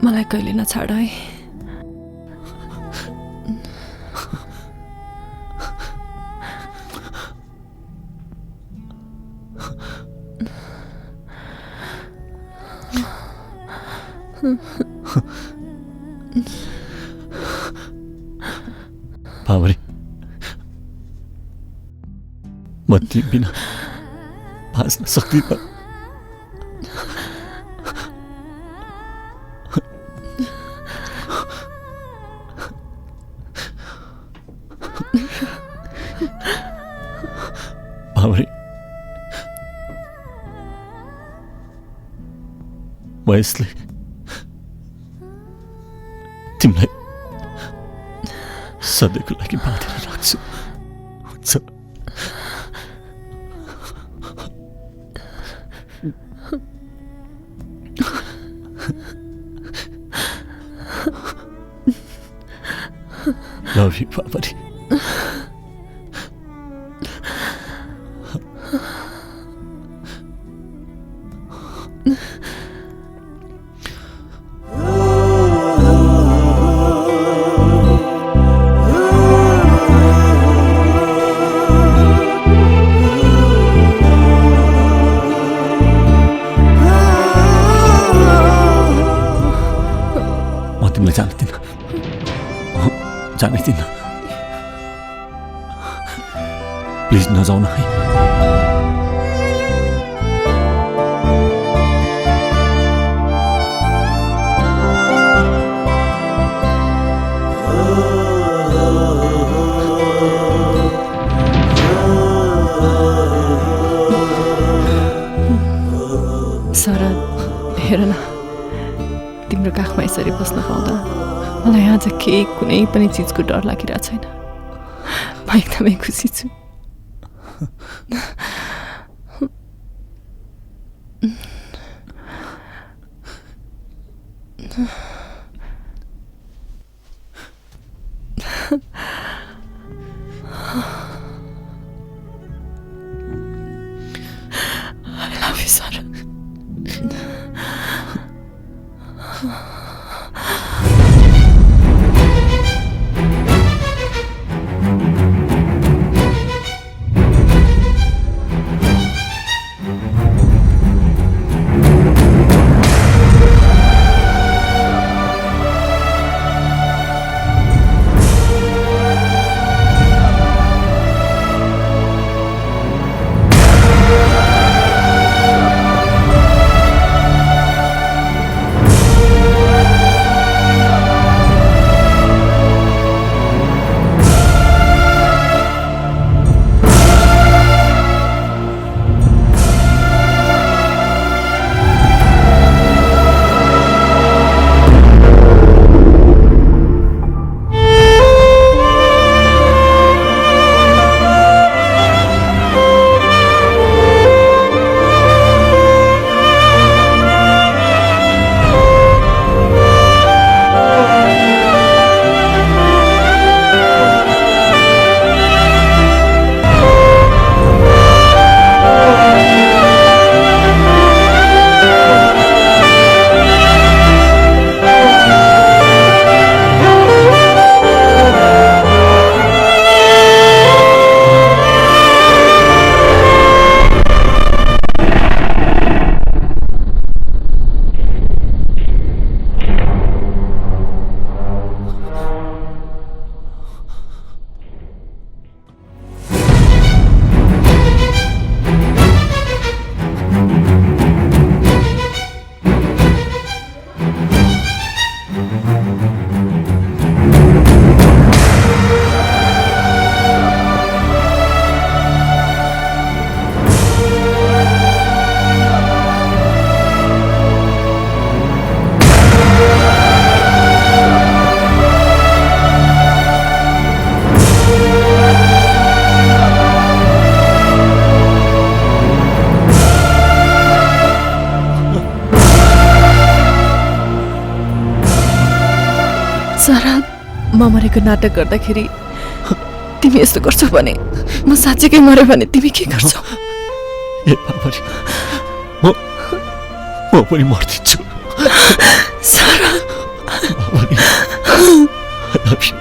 मलाई कहिले नछाड है। बाबरी, म तिमी बिना बाँच्न सक्दिनँ। बाबरी, म यसले तिमीलाई सधैँको लागि बाँधेर राख्छु हुन्छ Love you, Babari. म तिमीलाई जानै दिन्न प्लिज नजाऊ न है शरद हेर न तिम्रो काखमा यसरी बस्न पाउँदा मलाई आज केही कुनै पनि चिजको डर लागिरहेको छैन म एकदमै खुसी छु I love you, Sarah. म मरेको नाटक गर्दाखेरि तिमी यस्तो गर्छौ भने म साँच्चैकै मरे भने तिमी के गर्छौ ए बाबरी म पनि मर्दिन्छु सारा Babri I love you.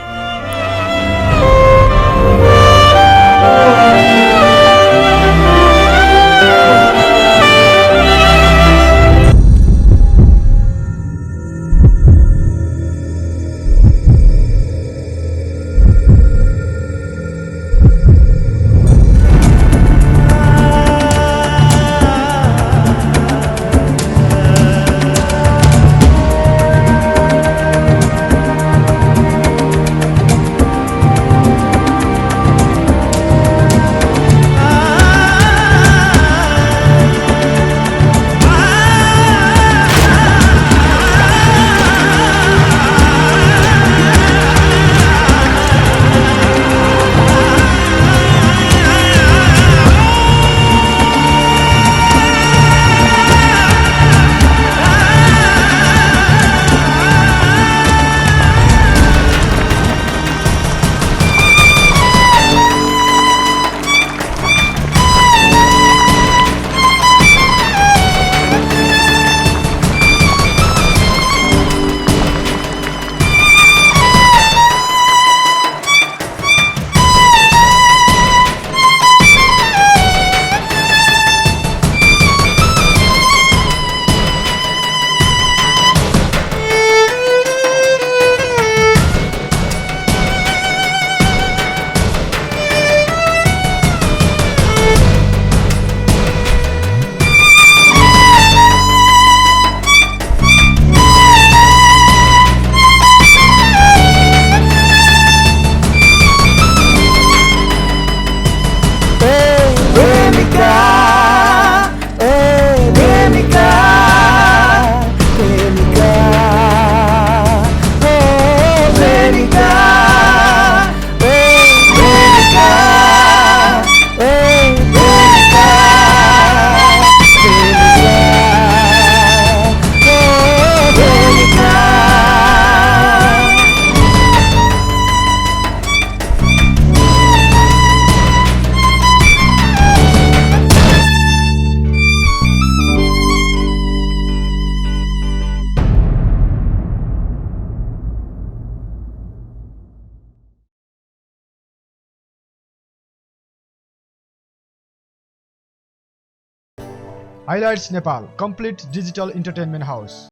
Highlights Nepal, complete digital entertainment house.